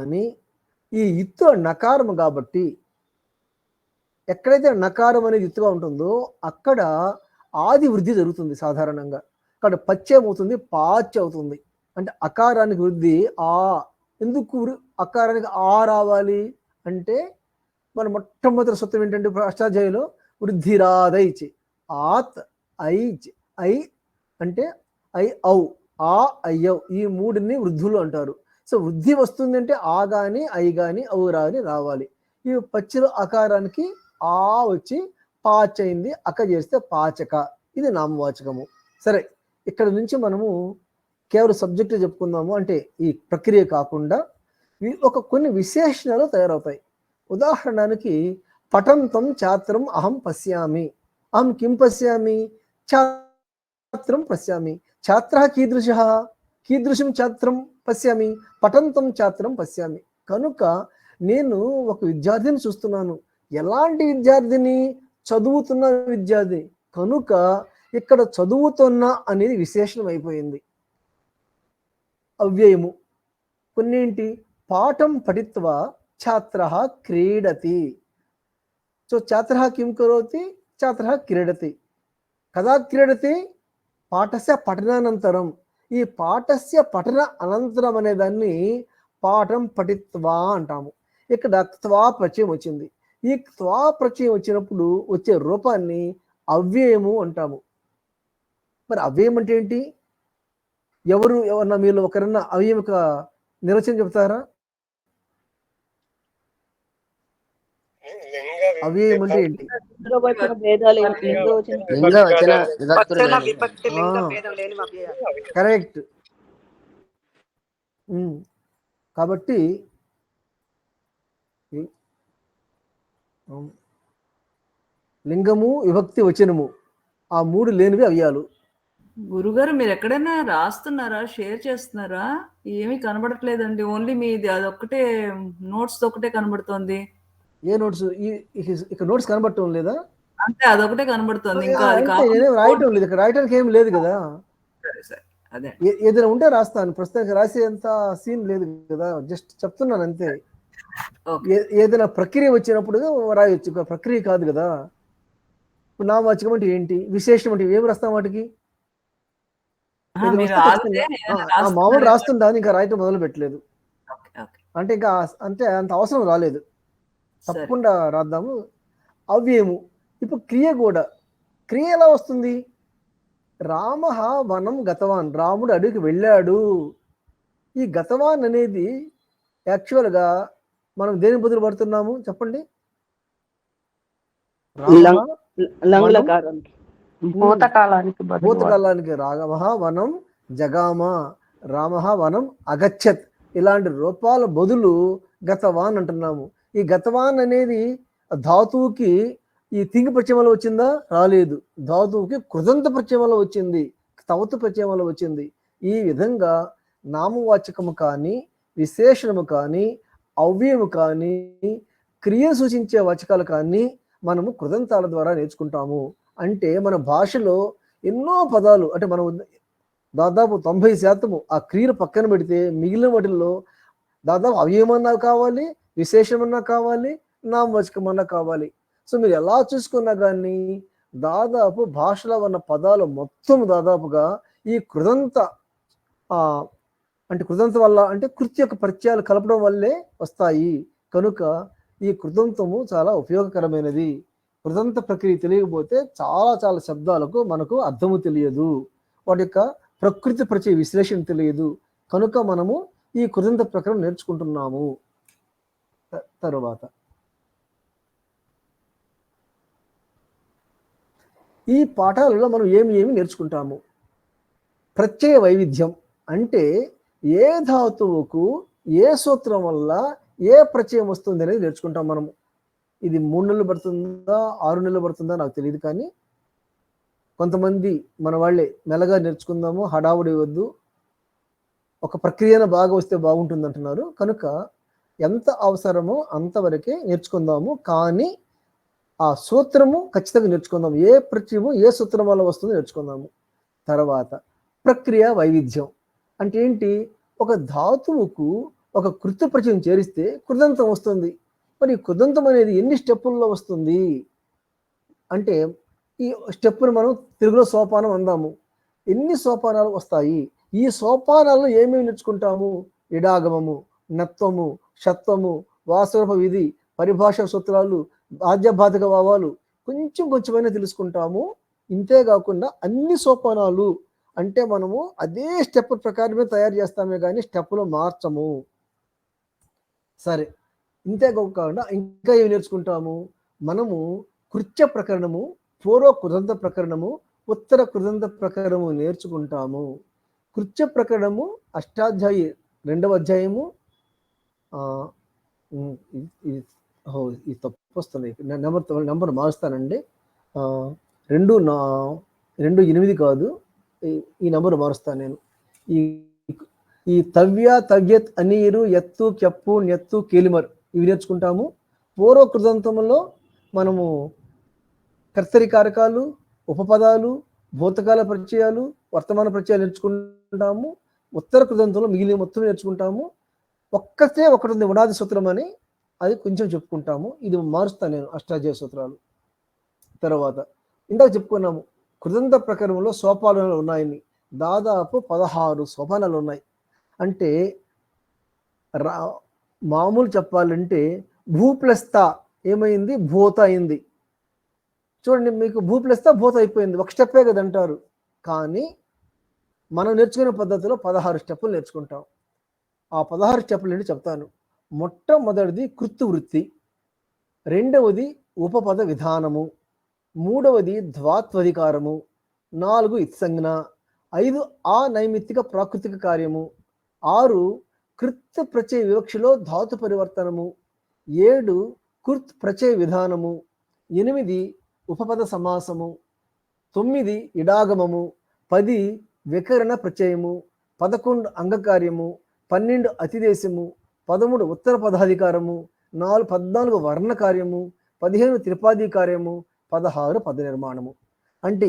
అని ఈ ఇత్తు నకారము కాబట్టి ఎక్కడైతే నకారం అనేది ఇత్తుగా ఉంటుందో అక్కడ ఆది వృద్ధి జరుగుతుంది సాధారణంగా. అక్కడ పచ్చేం అవుతుంది, పాచ్ అవుతుంది. అంటే అకారానికి వృద్ధి ఆ. ఎందుకు అకారానికి ఆ రావాలి అంటే మన మొట్టమొదటి సూత్రం ఏంటంటే అష్టాధ్యాయులో వృద్ధిరాదైచి ఆత్ ఐచ్ ఐ అంటే ఐ ఔ ఆ అయ్యవ్ ఈ మూడిని వృద్ధులు అంటారు. సో వృద్ధి వస్తుంది అంటే ఆ గాని ఐ గాని ఔ రాని రావాలి. ఈ పచ్చిలో అకారానికి ఆ వచ్చి పాచ్ అయింది, అక్క చేస్తే పాచక. ఇది నామవాచకము. సరే, ఇక్కడ నుంచి మనము కేవలం సబ్జెక్ట్ చెప్పుకుందాము. అంటే ఈ ప్రక్రియ కాకుండా కొన్ని విశేషణాలు తయారవుతాయి. ఉదాహరణకి పఠంతం ఛాత్రం అహం పశ్యామి. అహం కిం పశ్యామి? ఛాత్రం పశ్యామి. ఛాత్ర కీదృశః? కీదృశం ఛాత్రం పశ్యామి? పఠంతం ఛాత్రం పశ్యామి. కనుక నేను ఒక విద్యార్థిని చూస్తున్నాను. ఎలాంటి విద్యార్థిని? చదువుతున్న విద్యార్థి. కనుక ఇక్కడ చదువుతున్న అనేది విశేషణం అయిపోయింది. అవ్యయము కొన్నేంటి? పాఠం పఠిత్వా ఛాత్ర క్రీడతి. సో ఛాత్ర కిం కరోతి? ఛాత్ర క్రీడతి. కదా క్రీడతి? పాఠస్య పఠనానంతరం. ఈ పాఠస్య పఠన అనంతరం అనే దాన్ని పాఠం పఠిత్వా అంటాము. ఇక్కడ త్వా ప్రత్యయం వచ్చింది. ఈ త్వా ప్రత్యయం వచ్చినప్పుడు వచ్చే రూపాన్ని అవ్యయము అంటాము. మరి అవ్యయం అంటే ఏంటి? ఎవరన్నా మీరు ఒకరన్నా అవ్యయం యొక్క నిర్వచనం చెప్తారా? అవ్యయం అంటే ఏంటి? కరెక్ట్. కాబట్టి లింగము, విభక్తి, వచనము ఆ మూడు లేనివి అవ్యాలు. గురుగారు మీరు ఎక్కడైనా రాస్తున్నారా, షేర్ చేస్తున్నారా? ఏమీ కనబడట్లేదండి. ఓన్లీ మీది అదొక్కటే నోట్స్ ఒకటే కనబడుతోంది. ఏ నోట్స్? ఇక్కడ నోట్స్ కనబడటం లేదా? అంటే అదొకటే కనబడుతుంది. ఇంకా రాయటం లేదు. ఇక్కడ రాయటానికి ఏం లేదు కదా. అదే ఏదైనా ఉంటే రాస్తాను. ప్రస్తుతానికి రాసేంత సీన్ లేదు కదా. జస్ట్ చెప్తున్నాను అంతే. ఏదైనా ప్రక్రియ వచ్చినప్పుడు రాయొచ్చు. ప్రక్రియ కాదు కదా. ఇప్పుడు నామవాచకం అంటే ఏంటి? విశేషం అంటే ఏమి రాస్తాం? వాటికి మామూలు రాస్తుందా? ఇంకా రాయటం మొదలు పెట్టలేదు. అంటే ఇంకా అంటే అంత అవసరం రాలేదు. తప్పకుండా రాద్దాము. అవ్యయము. ఇప్పుడు క్రియ కూడా. క్రియ ఎలా వస్తుంది? రామ వనం గతవాన్. రాముడు అడవికి వెళ్ళాడు. ఈ గతవాన్ అనేది యాక్చువల్గా మనం దేని బదులు పడుతున్నాము చెప్పండి? భూతకాలానికి రామ వనం జగామ, రామ వనం అగచ్చత్. ఇలాంటి రూపాల బదులు గతవాన్ అంటున్నాము. ఈ గతవాన్ అనేది ధాతువుకి ఈ తింగి ప్రత్యయంలో వచ్చిందా? రాలేదు. ధాతువుకి కృదంత ప్రత్యయంలో వచ్చింది, తవతు ప్రత్యయంలో వచ్చింది. ఈ విధంగా నామవాచకము కానీ, విశేషణము కానీ, అవ్యయము కానీ, క్రియ సూచించే వాచకాలు కానీ మనము కృదంతాల ద్వారా నేర్చుకుంటాము. అంటే మన భాషలో ఎన్నో పదాలు, అంటే మనం దాదాపు 90% ఆ క్రియలు పక్కన పెడితే మిగిలిన వాటిల్లో దాదాపు అవ్యయమన్నా కావాలి, విశేషమన్నా కావాలి, నామవాచకమన్నా కావాలి. సో మీరు ఎలా చూసుకున్నా కానీ దాదాపు భాషలో ఉన్న పదాలు మొత్తం దాదాపుగా ఈ కృదంత అంటే కృదంత వల్ల, అంటే కృతి యొక్క పరిచయాలు కలపడం వల్లే వస్తాయి. కనుక ఈ కృదంతము చాలా ఉపయోగకరమైనది. కృదంత ప్రక్రియ తెలియకపోతే చాలా చాలా శబ్దాలకు మనకు అర్థము తెలియదు, వాటి యొక్క ప్రకృతి పరిచయ విశ్లేషణ తెలియదు. కనుక మనము ఈ కృదంత ప్రక్రియ నేర్చుకుంటున్నాము. తరువాత ఈ పాఠాలలో మనం ఏమి నేర్చుకుంటాము? ప్రత్యయ వైవిధ్యం అంటే ఏ ధాతువుకు ఏ సూత్రం వల్ల ఏ ప్రత్యయం వస్తుంది అనేది నేర్చుకుంటాం మనము. ఇది 3 నెలలు పడుతుందా 6 నెలలు పడుతుందా నాకు తెలియదు, కానీ కొంతమంది మన వాళ్ళే మెల్లగా నేర్చుకుందాము, హడావుడి వద్దు, ఒక ప్రక్రియను బాగా వస్తే బాగుంటుంది అంటున్నారు. కనుక ఎంత అవసరమో అంతవరకే నేర్చుకుందాము. కానీ ఆ సూత్రము ఖచ్చితంగా నేర్చుకుందాం. ఏ ప్రత్యయము ఏ సూత్రం వల్ల వస్తుందో నేర్చుకుందాము. తర్వాత ప్రక్రియ వైవిధ్యం అంటే ఏంటి? ఒక ధాతువుకు ఒక కృత్య ప్రత్యయం చేరిస్తే కృదంతం వస్తుంది. మరి కృదంతం అనేది ఎన్ని స్టెప్పుల్లో వస్తుంది అంటే, ఈ స్టెప్పును మనం తెలుగులో సోపానం అందాము. ఎన్ని సోపానాలు వస్తాయి? ఈ సోపానాల్లో ఏమేమి నేర్చుకుంటాము? ఇడాగమము, నత్వము, షత్వము, వాసరూప విధి, పరిభాష సూత్రాలు, బాధ్యబాధక భావాలు కొంచెం కొంచెమైనా తెలుసుకుంటాము. ఇంతే కాకుండా అన్ని సోపానాలు అంటే మనము అదే స్టెప్ ప్రకారమే తయారు చేస్తామే కానీ స్టెప్లో మార్చము. సరే, ఇంతే కాకుండా ఇంకా ఏమి నేర్చుకుంటాము? మనము కృత్య ప్రకరణము, పూర్వ కృదంత ప్రకరణము, ఉత్తర కృదంత ప్రకరణము నేర్చుకుంటాము. కృత్య ప్రకరణము అష్టాధ్యాయి 2వ అధ్యాయము. ఇది తప్పు వస్తుంది, నెంబర్ మారుస్తానండి. 2:8 కాదు, ఈ నెంబర్ మారుస్తాను నేను. ఈ తవ్య, తవ్యత్, అనీరు, ఎత్తు, కెప్పు, నెత్తు, కేలిమర్ ఇవి నేర్చుకుంటాము. పూర్వ కృదంతంలో మనము కర్తరి కారకాలు, ఉపపదాలు, భూతకాల పరిచయాలు, వర్తమాన పరిచయాలు నేర్చుకుంటాము. ఉత్తర కృదంతంలో మిగిలిన మొత్తం నేర్చుకుంటాము. ఒకటి ఉంది ఉనాది సూత్రం అని, అది కొంచెం చెప్పుకుంటాము. ఇది మారుస్తాను నేను, అష్టాధ్యాయ సూత్రాలు. తర్వాత ఇందాక చెప్పుకున్నాము కృదంత ప్రకారంలో సోపానాలు ఉన్నాయని. దాదాపు 16 సోపానాలు ఉన్నాయి. అంటే మామూలు చెప్పాలంటే భూ ప్లస్ తా ఏమైంది? భూత అయింది. చూడండి, మీకు భూ ప్లస్ తా భూత అయిపోయింది, ఒక స్టెప్పే కదా అంటారు. కానీ మనం నేర్చుకునే పద్ధతిలో 16 స్టెప్పులు నేర్చుకుంటాం. ఆ 16 స్టెప్పులు ఏంటి చెప్తాను. మొట్టమొదటిది కృత్తు వృత్తి, రెండవది ఉపపద విధానము, మూడవది ధ్వాత్వధికారము, 4 ఇత్సంజ్ఞ, 5 అనైమిత్తిక ప్రాకృతిక కార్యము, 6 కృత్ ప్రచయ వివక్షలో ధాతు పరివర్తనము, 7 కృత్ ప్రచయ విధానము, 8 ఉపపద సమాసము, 9 ఇడాగమము, 10 వికరణ ప్రచయము, 11 అంగకార్యము, 12 అతిదేశము, 13 ఉత్తర పదాధికారము, 14 వర్ణ కార్యము, 15 త్రిపాది కార్యము, 16 పద నిర్మాణము. అంటే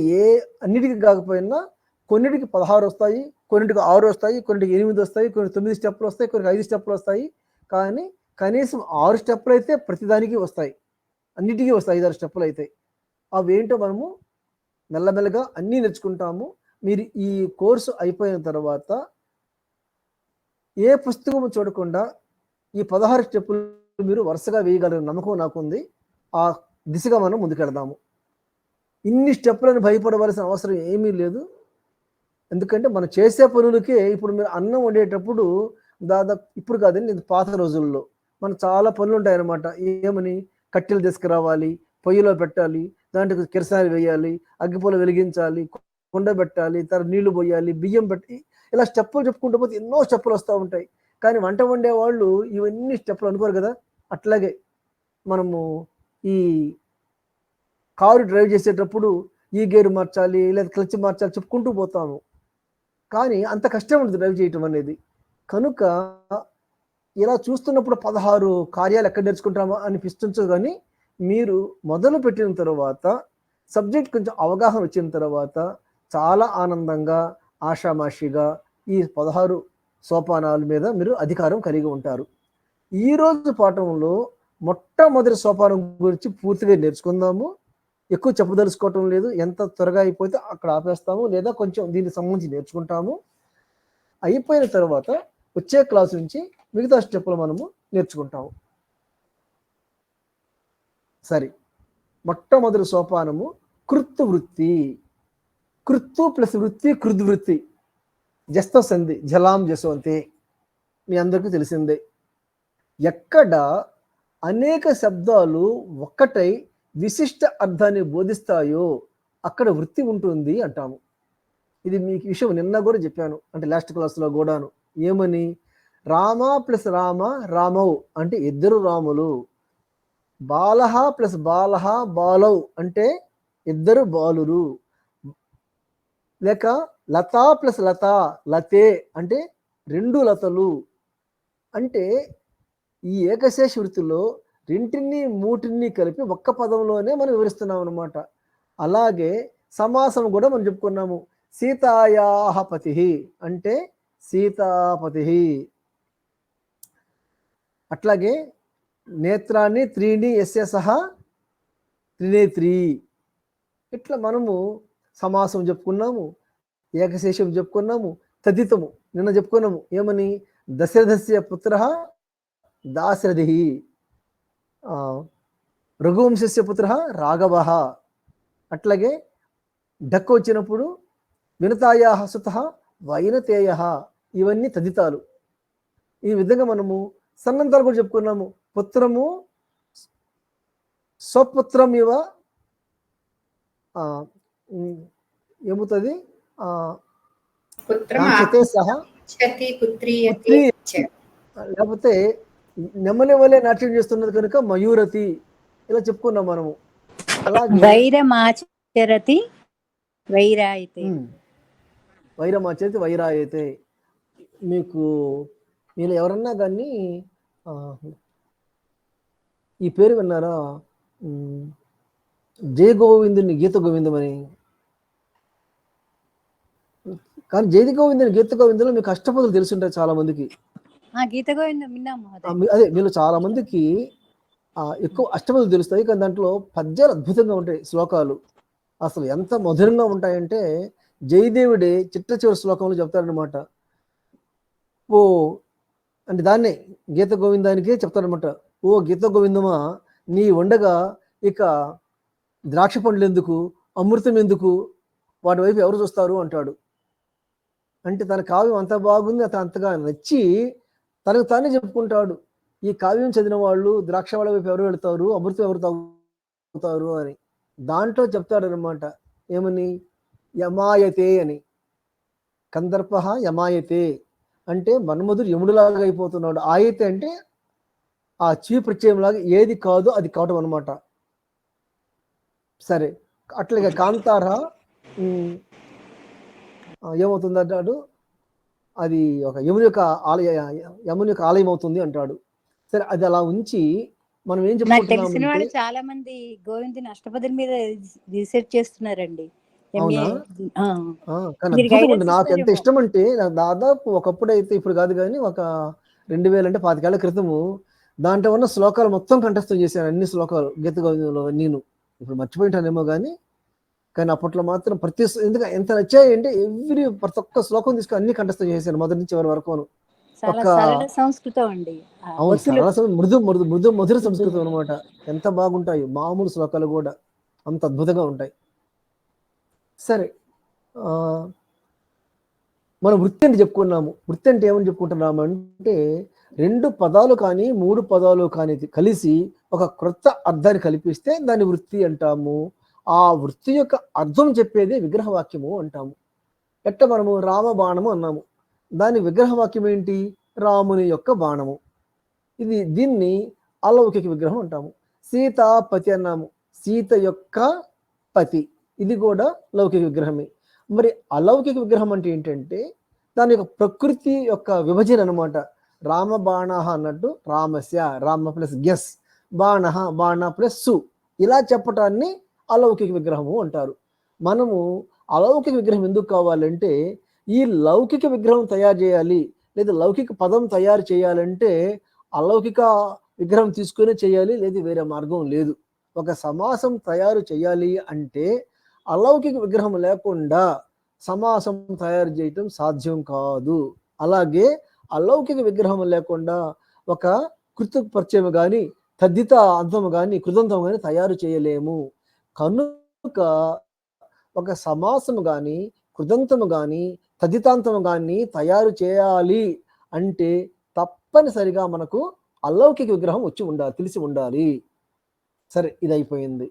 అన్నిటికీ కాకపోయినా కొన్నిటికి 16 వస్తాయి, కొన్నిటికి 6 వస్తాయి, కొన్నిటికి 8 వస్తాయి, కొన్ని 9 స్టెప్పులు వస్తాయి, కొన్ని 5 స్టెప్పులు వస్తాయి. కానీ కనీసం 6 స్టెప్పులు అయితే ప్రతిదానికి వస్తాయి, అన్నిటికీ వస్తాయి. 5-6 స్టెప్పులు అయితే అవేంటో మనము మెల్లమెల్లగా అన్నీ నేర్చుకుంటాము. మీరు ఈ కోర్సు అయిపోయిన తర్వాత ఏ పుస్తకము చూడకుండా ఈ 16 స్టెప్పులు మీరు వరుసగా వేయగలరు నమ్మకం నాకుంది. ఆ దిశగా మనం ముందుకెళ్దాము. ఇన్ని స్టెప్పులను భయపడవలసిన అవసరం ఏమీ లేదు. ఎందుకంటే మనం చేసే పనులకే ఇప్పుడు మీరు అన్నం వండేటప్పుడు దాదాపు ఇప్పుడు కాదండి, ఇది పాత రోజుల్లో మనం చాలా పనులు ఉంటాయన్నమాట. ఏమని? కట్టెలు తీసుకురావాలి, పొయ్యిలో పెట్టాలి, దాంట్లో కిరసాయలు వేయాలి, అగ్గిపొల వెలిగించాలి, కుండ పెట్టాలి, తర్వాత నీళ్లు పోయాలి, బియ్యం పెట్టి, ఇలా స్టెప్పులు చెప్పుకుంటూ పోతే ఎన్నో స్టెప్పులు వస్తూ ఉంటాయి. కానీ వంట వండే వాళ్ళు ఇవన్నీ స్టెప్పులు అనుకోరు కదా. అట్లాగే మనము ఈ కారు డ్రైవ్ చేసేటప్పుడు ఈ గేరు మార్చాలి, లేదా క్లచ్ మార్చాలి చెప్పుకుంటూ పోతాము. కానీ అంత కష్టం ఉంటుంది డ్రైవ్ చేయటం అనేది. కనుక ఇలా చూస్తున్నప్పుడు 16 కార్యాలు ఎక్కడ నేర్చుకుంటామో అనిపిస్తుంది. కానీ మీరు మొదలు పెట్టిన తర్వాత, సబ్జెక్ట్ కొంచెం అవగాహన వచ్చిన తర్వాత చాలా ఆనందంగా, ఆషామాషిగా ఈ 16 సోపానాల మీద మీరు అధికారం కలిగి ఉంటారు. ఈరోజు పాఠంలో మొట్టమొదటి సోపానం గురించి పూర్తిగా నేర్చుకుందాము. ఎక్కువ చెప్పదలుచుకోవటం లేదు, ఎంత త్వరగా అయిపోతే అక్కడ ఆపేస్తాము, లేదా కొంచెం దీనికి సంబంధించి నేర్చుకుంటాము. అయిపోయిన తర్వాత వచ్చే క్లాసు నుంచి మిగతా స్టెప్పులు మనము నేర్చుకుంటాము. సరే, మొట్టమొదటి సోపానము కృత్తు వృత్తి. కృత్తు ప్లస్ వృత్తి కృద్వృత్తి, జస్త సంధి, జలాం జసవంతే మీ అందరికీ తెలిసిందే. ఎక్కడ అనేక శబ్దాలు ఒక్కటై విశిష్ట అర్థాన్ని బోధిస్తాయో అక్కడ వృత్తి ఉంటుంది అంటాము. ఇది మీకు విషయం నిన్న కూడా చెప్పాను, అంటే లాస్ట్ క్లాస్లో కూడాను. ఏమని? రామ ప్లస్ రామ రామౌ అంటే ఇద్దరు రాములు. బాలహ ప్లస్ బాలహ బాలౌ అంటే ఇద్దరు బాలురు. లేక లత ప్లస్ లత లతే అంటే 2 లతలు. అంటే ఈ ఏకశేష వృత్తిలో రెంటిని మూటిని కలిపి ఒక్క పదంలోనే మనం వివరిస్తున్నాం అనమాట. అలాగే సమాసం కూడా మనం చెప్పుకున్నాము. సీతాయాహ పతి అంటే సీతాపతి, అట్లాగే నేత్రాన్ని త్రీణి యస్య సహ త్రినేత్రి. ఇట్లా మనము సమాసం చెప్పుకున్నాము, ఏకశేషం చెప్పుకున్నాము, తదితము నిన్న చెప్పుకున్నాము. ఏమని? దశరథస్య పుత్ర దాశరథి, రఘువంశస్య పుత్ర రాఘవ. అట్లాగే డక్కు వచ్చినప్పుడు వినతాయా సుత వైనతేయ. ఇవన్నీ తదితాలు. ఈ విధంగా మనము సన్నంతాలు కూడా చెప్పుకున్నాము. పుత్రము స్వపుత్రం ఇవ ఏమవుతుంది? కాంక్షతే సహా పుత్రి, లేకపోతే నెమ్మలి వలె నాట్యం చేస్తున్నది కనుక మయూరతి, ఇలా చెప్పుకున్నాం మనము. అలాగే వైరమాచరతి వైరాయతే, వైరమాచరతి వైరాయతే. మీకు మీరు ఎవరన్నా కానీ ఈ పేరు విన్నారా? జయ గోవిందుని గీత గోవిందం అని. కానీ జయ గోవిందుని గీత గోవిందంలో మీకు అష్టపదులు తెలుసుంటాయి చాలా మందికి. గీత గోవిందం విన్నాము. అదే మీరు చాలా మందికి ఎక్కువ అష్టపదులు తెలుస్తాయి, కానీ దాంట్లో పద్యాలు అద్భుతంగా ఉంటాయి. శ్లోకాలు అసలు ఎంత మధురంగా ఉంటాయంటే జయదేవుడే చిట్ట చివరి శ్లోకంలో చెప్తారనమాట. ఓ అంటే దాన్నే గీత గోవిందానికే చెప్తారనమాట. ఓ గీత గోవిందమా, నీ ఉండగా ఇక ద్రాక్ష పండ్లు ఎందుకు, అమృతం ఎందుకు, వాటి వైపు ఎవరు చూస్తారు అంటాడు. అంటే తన కావ్యం అంత బాగుంది, అతను అంతగా నచ్చి తనకు తానే చెప్పుకుంటాడు. ఈ కావ్యం చదివిన వాళ్ళు ద్రాక్ష వాళ్ళ వైపు ఎవరు వెళ్తారు, అమృతం ఎవరు తాగుతారు అని. దాంట్లో చెప్తాడనమాట. ఏమని? యమాయతే అని. కందర్ప యమాయతే అంటే మన్మధుడు యముడులాగా అయిపోతున్నాడు. ఆయతే అంటే ఆ చీ ప్రత్యయంలాగా ఏది కాదో అది కావటం అనమాట. సరే, అట్లాగే కాంతార ఏమవుతుంది అంటాడు? అది ఒక యముని యొక్క ఆలయం అవుతుంది అంటాడు. సరే, అది అలా ఉంచి మనం ఏం చెప్పుకుంటున్నామంటే చాలా మంది గోవిందుని అష్టపదుల మీద రీసెర్చ్ చేస్తున్నారండి. నాకు ఎంత ఇష్టం అంటే, దాదాపు ఒకప్పుడు అయితే, ఇప్పుడు కాదు కానీ ఒక 2000 అంటే 25 ఏళ్ల క్రితము దాంట్లో ఉన్న శ్లోకాలు మొత్తం కంఠస్థం చేశాను. అన్ని శ్లోకాలు గీత గోవిందంలో నేను ఇప్పుడు మర్చిపోయింటానేమో కానీ అప్పట్లో మాత్రం ఎందుకంటే ఎంత నచ్చాయి అంటే ప్రతి ఒక్క శ్లోకం తీసుకుని అన్ని కంఠస్థం చేశాను మొదటి నుంచి చివరి వరకు. మధుర సంస్కృతం అనమాట. ఎంత బాగుంటాయి మామూలు శ్లోకాలు కూడా, అంత అద్భుతంగా ఉంటాయి. సరే, మనం వృత్తి అంటే చెప్పుకున్నాము. వృత్తి అంటే ఏమని చెప్పుకుంటున్నాము అంటే 2 పదాలు కానీ 3 పదాలు కానీ కలిసి ఒక క్రొత్త అర్థాన్ని కల్పిస్తే దాన్ని వృత్తి అంటాము. ఆ వృత్తి యొక్క అర్థం చెప్పేదే విగ్రహవాక్యము అంటాము. ఎట్ట మనము రామబాణము అన్నాము, దాని విగ్రహవాక్యం ఏంటి? రాముని యొక్క బాణము. దీన్ని అలౌకిక విగ్రహం అంటాము. సీతాపతి అన్నాము, సీత యొక్క పతి, ఇది కూడా లౌకిక విగ్రహమే. మరి అలౌకిక విగ్రహం అంటే ఏంటంటే దాని యొక్క ప్రకృతి యొక్క విభజన అనమాట. రామ బాణ అన్నట్టు రామస్య, రామ ప్లస్ గ్యస్, బాణ బాణ ప్లస్ సు, ఇలా చెప్పటాన్ని అలౌకిక విగ్రహము అంటారు. మనము అలౌకిక విగ్రహం ఎందుకు కావాలంటే, ఈ లౌకిక విగ్రహం తయారు చేయాలి లేదా లౌకిక పదం తయారు చేయాలంటే అలౌకిక విగ్రహం తీసుకునే చేయాలి, లేదా వేరే మార్గం లేదు. ఒక సమాసం తయారు చేయాలి అంటే అలౌకిక విగ్రహం లేకుండా సమాసం తయారు చేయటం సాధ్యం కాదు. అలాగే అలౌకిక విగ్రహం లేకుండా ఒక కృతపరిచయం కానీ తద్దిత అంతము కానీ కృదంతం కానీ తయారు చేయలేము. కనుక ఒక సమాసము కానీ కృదంతము కానీ తదితాంతము కానీ తయారు చేయాలి అంటే తప్పనిసరిగా మనకు అలౌకిక విగ్రహం వచ్చి ఉండాలి, తెలిసి ఉండాలి. సరే, ఇది అయిపోయింది.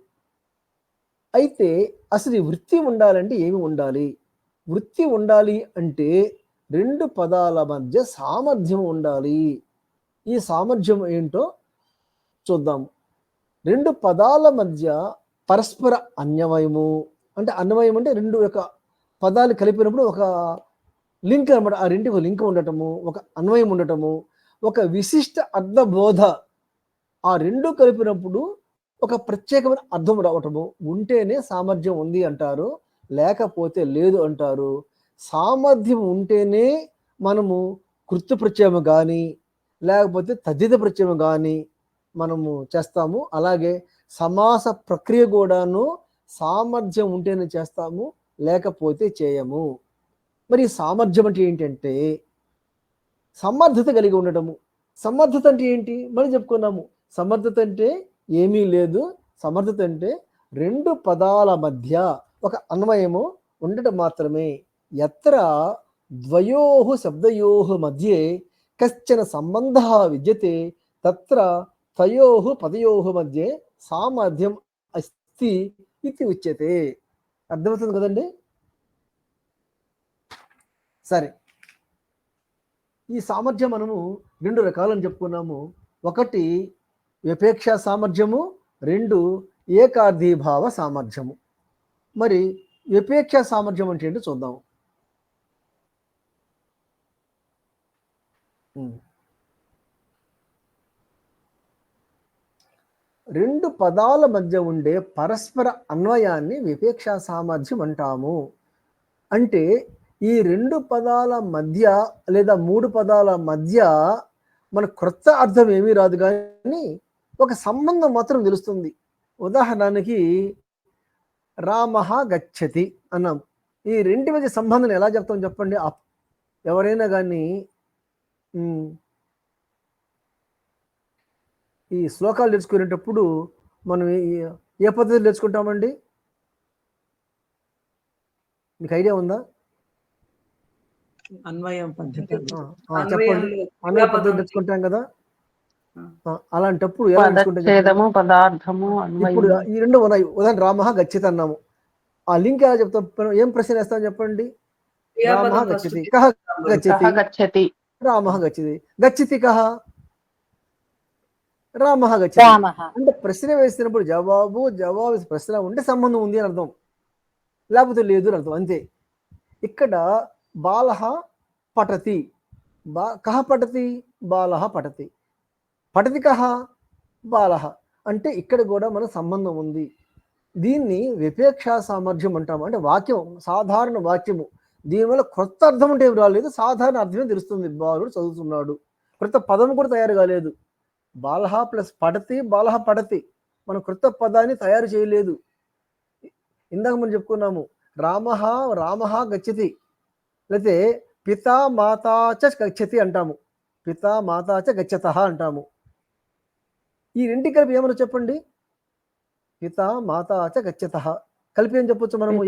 అయితే అసలు ఈ వృత్తి ఉండాలంటే ఏమి ఉండాలి? వృత్తి ఉండాలి అంటే 2 పదాల మధ్య సామర్థ్యం ఉండాలి. ఈ సామర్థ్యం ఏంటో చూద్దాము. 2 పదాల మధ్య పరస్పర అన్వయము, అంటే అన్వయం అంటే 2 యొక్క పదాలు కలిపినప్పుడు ఒక లింక్ అనమాట. ఆ రెండుకి ఒక లింక్ ఉండటము, ఒక అన్వయం ఉండటము, ఒక విశిష్ట అర్థబోధ, ఆ 2 కలిపినప్పుడు ఒక ప్రత్యేకమైన అర్థం రావటము ఉంటేనే సామర్థ్యం ఉంది అంటారు, లేకపోతే లేదు అంటారు. సామర్థ్యం ఉంటేనే మనము కృత్య ప్రత్యయము కానీ లేకపోతే తద్ధిత ప్రత్యయం కానీ మనము చేస్తాము. అలాగే సమాస ప్రక్రియ కూడాను సామర్థ్యం ఉంటేనే చేస్తాము, లేకపోతే చేయము. మరి సామర్థ్యం అంటే ఏంటంటే సమర్థత కలిగి ఉండటము. సమర్థత అంటే ఏంటి? మళ్ళీ చెప్పుకున్నాము. సమర్థత అంటే ఏమీ లేదు. సమర్థత అంటే రెండు పదాల మధ్య ఒక అన్వయము ఉండటం మాత్రమే. ఎత్ర ద్వయోః శబ్దయోః మధ్యే కశ్చన సంబంధः విద్యతే తత్ర తయోః పదయోః మధ్యే సామర్థ్యం అస్తి ఇది ఉచ్యతే. అర్థమవుతుంది కదండి? సరే, ఈ సామర్థ్యం మనము రెండు రకాలని చెప్పుకున్నాము. ఒకటి విపేక్ష సామర్థ్యము, రెండు ఏకార్థీభావ సామర్థ్యము. మరి విపేక్ష సామర్థ్యం అంటే ఏంటో చూద్దాము. రెండు పదాల మధ్య ఉండే పరస్పర అన్వయాన్ని విపేక్ష సామర్థ్యం అంటాము. అంటే ఈ రెండు పదాల మధ్య లేదా మూడు పదాల మధ్య మన క్రొత్త అర్థం ఏమీ రాదు, కానీ ఒక సంబంధం మాత్రం తెలుస్తుంది. ఉదాహరణకి రామః గచ్చతి అన్నాం. ఈ రెంటి మధ్య సంబంధం ఎలా చెప్తాం చెప్పండి? ఎవరైనా కానీ ఈ శ్లోకాలు నేర్చుకునేటప్పుడు మనం ఏ పద్ధతి నేర్చుకుంటామండి? మీకు ఐడియా ఉందా? అన్వయం పద్ధతి. చెప్పండి. అన్వయ పద్ధతి నేర్చుకుంటాం కదా. అలాంటప్పుడు ఎలా పదచ్ఛేదము, పదార్థము, ఇప్పుడు ఈ రెండు ఉన్నాయి. ఉదాహరణ రామః గచ్చతి అన్నాము. ఆ లింక్ ఎలా చెప్తాం? ఏం ప్రశ్న వేస్తాం చెప్పండి? రామః గచ్చతి, కః గచ్చతి, రామః గచ్చతి, గచ్చతి కః, రామః గచ్చతి. అంటే ప్రశ్న వేసినప్పుడు జవాబు ప్రశ్న ఉంటే సంబంధం ఉంది అని అర్థం, లేకపోతే లేదు అని అర్థం, అంతే. ఇక్కడ బాలః పఠతి, కః పఠతి, బాలః పఠతి, పఠతి కః, బాలః. అంటే ఇక్కడ కూడా మన సంబంధం ఉంది. దీన్ని విపేక్ష సామర్థ్యం అంటాము. అంటే వాక్యం సాధారణ వాక్యము, దీనివల్ల కొత్త అర్థం అంటే ఏమి రాలేదు, సాధారణ అర్థమే తెలుస్తుంది. బాలుడు చదువుతున్నాడు, కొత్త పదం కూడా తయారు కాలేదు. బాలః ప్లస్ పఠతి, బాలః పఠతి, మనం కొత్త పదాన్ని తయారు చేయలేదు. ఇందాక మనం చెప్పుకున్నాము రామః గచ్చతి, లేకపోతే పితా మాతా చ గచ్చతి అంటాము, పితా మాతా చ గచ్చతః అంటాము. ఈ రెంటి కలిపి ఏమన్నా చెప్పండి? పితా మాతా చ గచ్చతః కలిపి ఏం చెప్పొచ్చు మనము?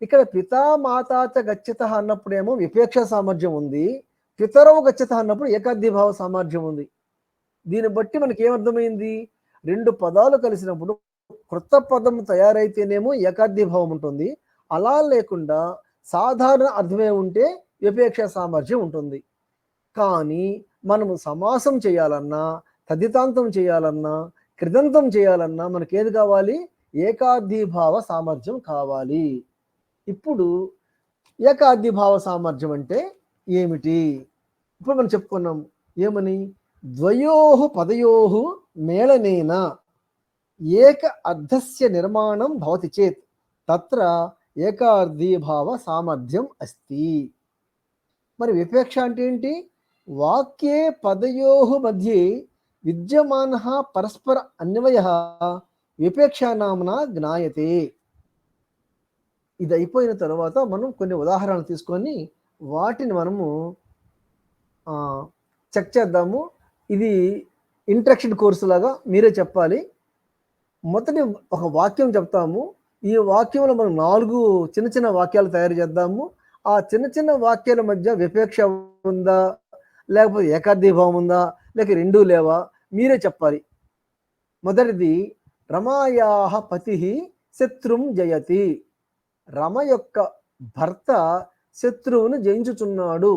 ఇక్కడ పితా మాతా చ గచ్చతః అన్నప్పుడేమో విపేక్ష సామర్థ్యం ఉంది, పితరవు గచ్చతః అన్నప్పుడు ఏకార్థీభావ సామర్థ్యం ఉంది. దీన్ని బట్టి మనకి ఏమర్థమైంది? రెండు పదాలు కలిసినప్పుడు కొత్త పదం తయారైతేనేమో ఏకార్థీభావం ఉంటుంది, అలా లేకుండా సాధారణ అర్థమే ఉంటే విపేక్ష సామర్థ్యం ఉంటుంది. కానీ మనము సమాసం చేయాలన్నా, తదితాంతం చేయాలన్నా, కృదంతం చేయాలన్నా మనకి ఏది కావాలి? ఏకార్థీభావ సామర్థ్యం కావాలి. ఇప్పుడు ఏకార్థీభావ సామర్థ్యం అంటే ఏమిటి? ఇప్పుడు మనం చెప్పుకున్నాం ఏమని? ద్వయోః పదయోః మేళనేన ఏక అర్థస్య నిర్మాణం భవతి చేత్ తత్ర ఏకార్థీభావ సామర్థ్యం అస్తి. మరి విపేక్ష అంటే ఏంటి? వాక్యే పదయోః మధ్యే విద్యమానః పరస్పర అన్వయః విపేక్షానామ్నా జ్ఞాయతే. ఇది అయిపోయిన తర్వాత మనం కొన్ని ఉదాహరణలు తీసుకొని వాటిని మనము చెక్ చేద్దాము. ఇది ఇంట్రడక్షన్ కోర్సు లాగా మీరే చెప్పాలి. మొదటి ఒక వాక్యం చెప్తాము, ఈ వాక్యంలో మనం 4 చిన్న చిన్న వాక్యాలు తయారు చేద్దాము. ఆ చిన్న చిన్న వాక్యాల మధ్య విపేక్ష ఉందా, లేకపోతే ఏకార్థీభావం ఉందా, లేక రెండూ లేవా, మీరే చెప్పాలి. మొదటిది రమాయాః పతిః శత్రుం జయతి. రమ యొక్క భర్త శత్రువును జయించుచున్నాడు.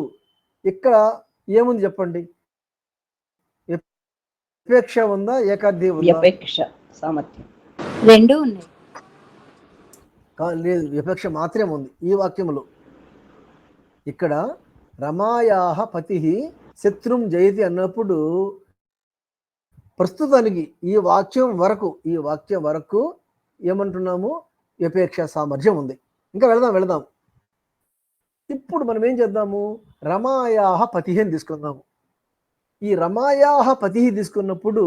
ఇక్కడ ఏముంది చెప్పండి? విపేక్ష ఉందా, ఏకార్థీ ఉందా? విపేక్ష సామర్థ్యం రెండు ఉన్నాయి. లేదు, విపేక్ష మాత్రమే ఉంది ఈ వాక్యములో. ఇక్కడ రమాయాః పతిః శత్రుం జయతి అన్నప్పుడు ప్రస్తుతానికి ఈ వాక్యం వరకు ఏమంటున్నాము? విపేక్ష సామర్థ్యం ఉంది. ఇంకా వెళదాం. ఇప్పుడు మనం ఏం చేద్దాము, రమాయాహ పతిహి అని తీసుకుందాము. ఈ రమాయాహ పతిహి తీసుకున్నప్పుడు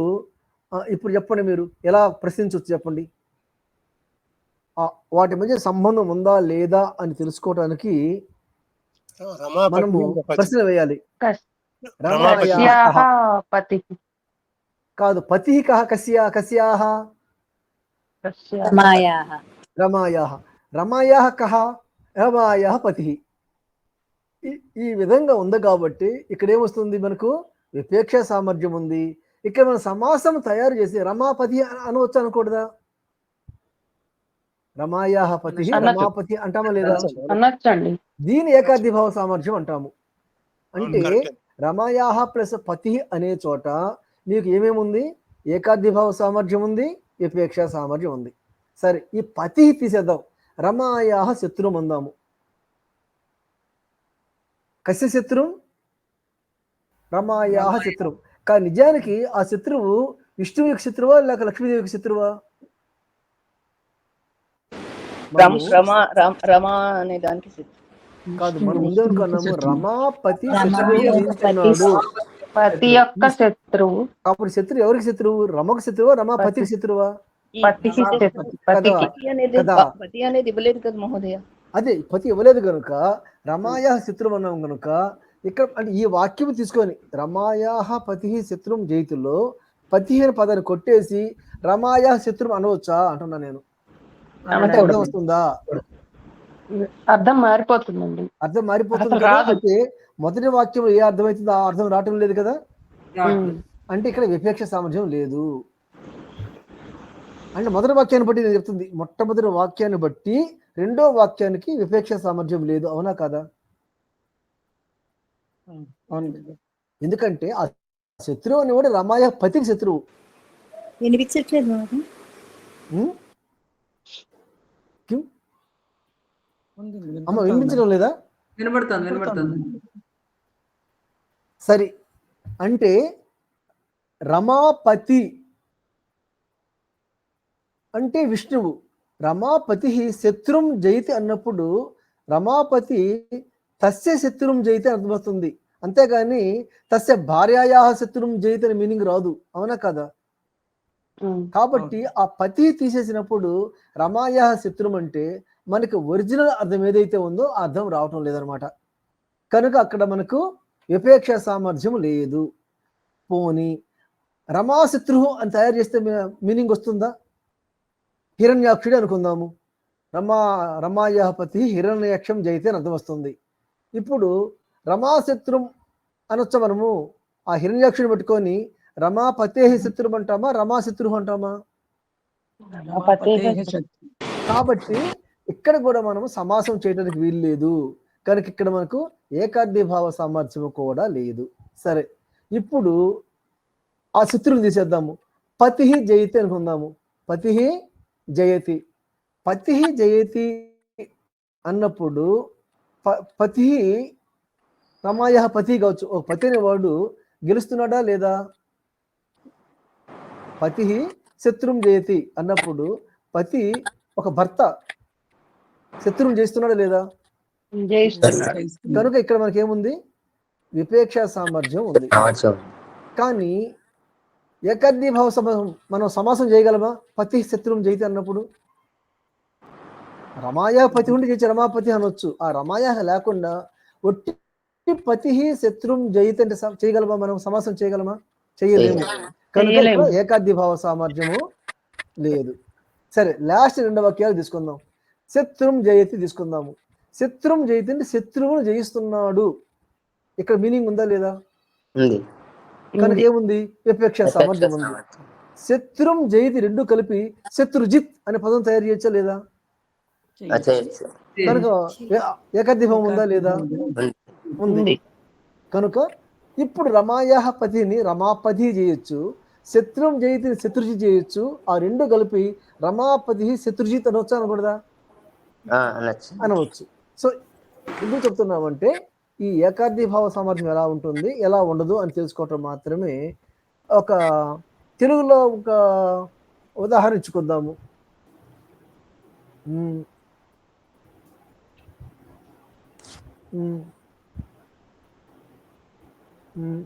ఇప్పుడు చెప్పండి, మీరు ఎలా ప్రశ్నించవచ్చు చెప్పండి. వాటి మధ్య సంబంధం ఉందా లేదా అని తెలుసుకోవటానికి మనము ప్రశ్న వేయాలి. కస్యాః పతిః కాదు, పతి కహ కస్యాహ రమాయాః రమాయాహ. రమాయాహ కహ రమాయాహ పతి. ఈ విధంగా ఉంది కాబట్టి ఇక్కడ ఏమొస్తుంది, మనకు విపేక్ష సామర్థ్యం ఉంది. ఇక్కడ మనం సమాసం తయారు చేసి రమాపతి అనవచ్చు అనకూడదా? రమాయాహ పతి రమాపతి అంటామా లేదా? అనొచ్చండి. దీని ఏకాధిభావ సామర్థ్యం అంటాము. అంటే రమాయాహ ప్లస్ పతి అనే చోట నీకు ఏమేమి ఉంది, ఏకాధిభావ సామర్థ్యం ఉంది, విపేక్ష సామర్థ్యం ఉంది. సరే, ఈ పతి తీసేద్దాం, రమాయాహ శత్రువు అందాము. కస్య శత్రువు? రమాయాహ శత్రువు. కానీ నిజానికి ఆ శత్రువు విష్ణువు యొక్క శత్రువా లేక లక్ష్మీదేవి యొక్క శత్రువా? రమా అనే దానికి కాదు, మనం ముందేమనుకున్నాము, రమాపతి శత్రువు జయించున్నాడు. పతి యొక్క శత్రువు. అప్పుడు శత్రువు ఎవరికి శత్రువు? రమకు శత్రువా రమాపతికి శత్రువా? పతికి పతి అనేది ఇవ్వలేదు కదా మహోదయ. అదే పతి ఇవ్వలేదు కనుక రమాయాహ శత్రువు అన్నాం కనుక ఇక్కడ అంటే ఈ వాక్యం తీసుకొని రమాయాహ పతి శత్రువు జయితుల్లో పతి అనే పదాన్ని కొట్టేసి రమాయాహ శత్రువు అనవచ్చా అంటున్నా నేను. అర్థం వస్తుందా? అర్థం మారిపోతుందండి. అర్థం మారిపోతుంది కదా. అయితే మొదటి వాక్యం ఏ అర్థమవుతుందో ఆ అర్థం రావటం లేదు కదా. అంటే ఇక్కడ విపేక్ష సామర్థ్యం లేదు. అంటే మొదటి వాక్యాన్ని బట్టి నేను చెప్తుంది, మొట్టమొదటి వాక్యాన్ని బట్టి రెండో వాక్యానికి విపేక్ష సామర్థ్యం లేదు, అవునా కదా? ఎందుకంటే ఆ శత్రువు అని కూడా రమాయ పతికి శత్రువు. వినిపించట్లేదు అమ్మ, వినిపించడం లేదా? వినబడుతుంది. సరే, అంటే రమాపతి అంటే విష్ణువు. రమాపతి శత్రుం జయితి అన్నప్పుడు రమాపతి తస్య శత్రుం జయితి అర్థమవుతుంది, అంతేగాని తస్య భార్యాయా శత్రుం జయితి అని మీనింగ్ రాదు, అవునా కదా? కాబట్టి ఆ పతి తీసేసినప్పుడు రమాయా శత్రుం అంటే మనకి ఒరిజినల్ అర్థం ఏదైతే ఉందో ఆ అర్థం రావటం లేదనమాట. కనుక అక్కడ మనకు విపేక్ష సామర్థ్యం లేదు. పోని రమాశత్రు అని తయారు చేస్తే మీనింగ్ వస్తుందా? హిరణ్యాక్షుడి అనుకుందాము. రమాయాపతి హిరణ్యాక్షం జయితే అని అర్థం వస్తుంది. ఇప్పుడు రమాశత్రుం అనొచ్చ మనము ఆ హిరణ్యాక్షుని పట్టుకొని రమాపతే శత్రువు అంటామా రమాశత్రు అంటామా? కాబట్టి ఇక్కడ కూడా మనం సమాసం చేయడానికి వీలు లేదు కనుక ఇక్కడ మనకు ఏకాద్యభావ సామర్థ్యం కూడా లేదు. సరే, ఇప్పుడు ఆ శత్రువుని తీసేద్దాము. పతి జయతి అనుకుందాము. పతి జయతి. పతి జయతి అన్నప్పుడు పతి రమాయ పతి కావచ్చు. ఒక పతి అనేవాడు గెలుస్తున్నాడా లేదా? పతి శత్రుం జయతి అన్నప్పుడు పతి ఒక భర్త శత్రువుని చేస్తున్నాడా లేదా? కనుక ఇక్కడ మనకేముంది? విపేక్ష సామర్థ్యం ఉంది. కానీ ఏకాద్యభావ మనం సమాసం చేయగలమా? పతి శత్రువుని జయితి అన్నప్పుడు రమాయా పతి ఉండి చేసి రమాపతి అనొచ్చు. ఆ రమాయా లేకుండా ఒట్టి పతి శత్రుం జయితి అంటే చేయగలమా? మనం సమాసం చేయగలమా? చేయలేము. కనుక ఏకాద్యభావ సామర్థ్యము లేదు. సరే, లాస్ట్ రెండు వాక్యాలు తీసుకుందాం. శత్రుం జయతి తీసుకుందాము. శత్రుం జయతి అంటే శత్రువును జయిస్తున్నాడు. ఇక్కడ మీనింగ్ ఉందా లేదా? కనుక ఏముంది? విపేక్ష సామర్థ్యం ఉంది. శత్రుం జయతి రెండు కలిపి శత్రుజిత్ అనే పదం తయారు చేయొచ్చా లేదా? కనుక ఏకాద్యభావం ఉందా లేదా? ఉంది. కనుక ఇప్పుడు రమాయా పతిని రమాపతి చేయొచ్చు, శత్రుం జయితిని శత్రుజిత్ చేయొచ్చు. ఆ రెండు కలిపి రమాపతి శత్రుజిత్ అనవచ్చు అనకూడదా? అనవచ్చు. సో ఎందుకు చెప్తున్నామంటే ఈ ఏకాద్యభావ సామర్థ్యం ఎలా ఉంటుంది ఎలా ఉండదు అని తెలుసుకోవటం మాత్రమే. ఒక తెలుగులో ఒక ఉదాహరణ ఇచ్చుకుందాము. ఉమ్, ఉమ్.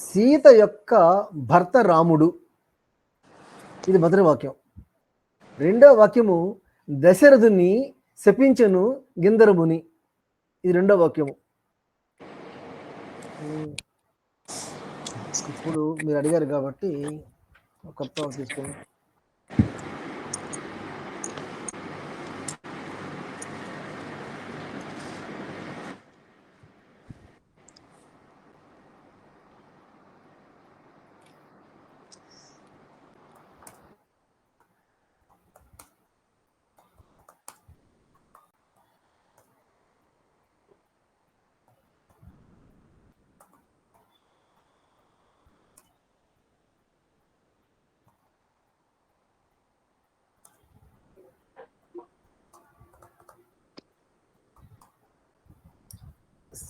సీత యొక్క భర్త రాముడు, ఇది మొదటి వాక్యం. రెండో వాక్యము దశరథుని శపించెను గిందరముని, ఇది రెండో వాక్యము. ఇప్పుడు మీరు అడిగారు కాబట్టి ఒక కొత్త తీసుకోండి.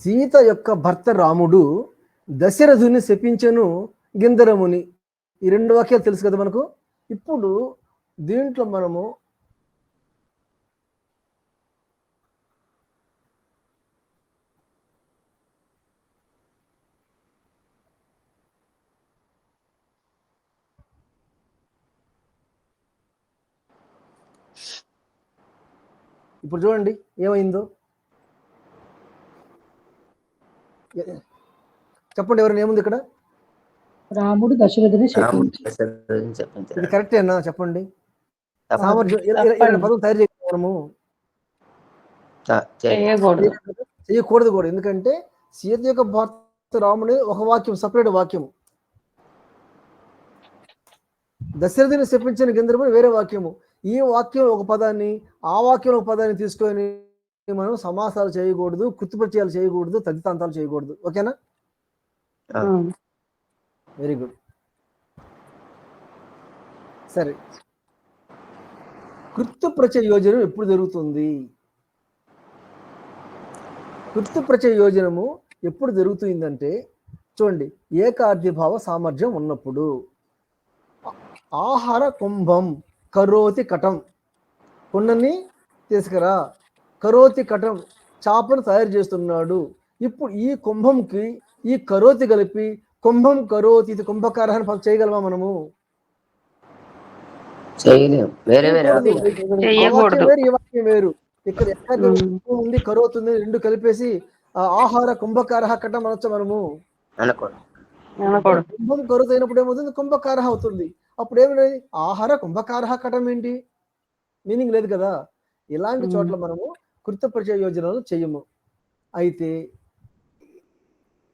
సీత యొక్క భర్త రాముడు దశరథుని శపించెను గిందరముని, ఈ రెండు వాక్యాలు తెలుసు కదా మనకు. ఇప్పుడు దీంట్లో మనము ఇప్పుడు చూడండి ఏమైందో. చెప్పండి, ఎవరైనా ఏముంది ఇక్కడ? రాముడు దశరథుని ఇది కరెక్టేనా? చెప్పండి. సామర్థ్యం ఇలాంటి పదం తయారు చేయము, చేయకూడదు కూడా. ఎందుకంటే సీత యొక్క భర్త రాముడు ఒక వాక్యం, సపరేట్ వాక్యం. దశరథుని శపించిన గిందరముని వేరే వాక్యము. ఈ వాక్యం ఒక పదాన్ని, ఆ వాక్యం ఒక పదాన్ని తీసుకొని మనం సమాసాలు చేయకూడదు, కృత్యప్రత్యయాలు చేయకూడదు, తదితాంతాలు చేయకూడదు. ఓకేనా? Very good. సరే, కృత్యప్రత్యయ యోజనం ఎప్పుడు జరుగుతుంది? కృత్యప్రత్యయ యోజనము ఎప్పుడు జరుగుతుందంటే చూడండి, ఏకార్థిభావ సామర్థ్యం ఉన్నప్పుడు. ఆహార కుంభం కరోతి కటం, కుండని తీసుకురా, కరోతి కటం చాపను తయారు చేస్తున్నాడు. ఇప్పుడు ఈ కుంభంకి ఈ కరోతి కలిపి కుంభం కరోతి, ఇది కుంభకార చేయగలమా మనము? వేరే వేరే ఈ వాక్యం వేరు. ఇక్కడ ఎక్కడ ఉంది కరోతి ఉంది, రెండు కలిపేసి ఆహార కుంభకార కటం అనొచ్చు మనము? కుంభం కరోతి అయినప్పుడు ఏమవుతుంది? కుంభకార అవుతుంది. అప్పుడు ఏమైనది? ఆహార కుంభకార కటం ఏంటి? మీనింగ్ లేదు కదా. ఇలాంటి చోట్ల మనము కృత్యప్రత్యయ యోజనలు చెయ్యము. అయితే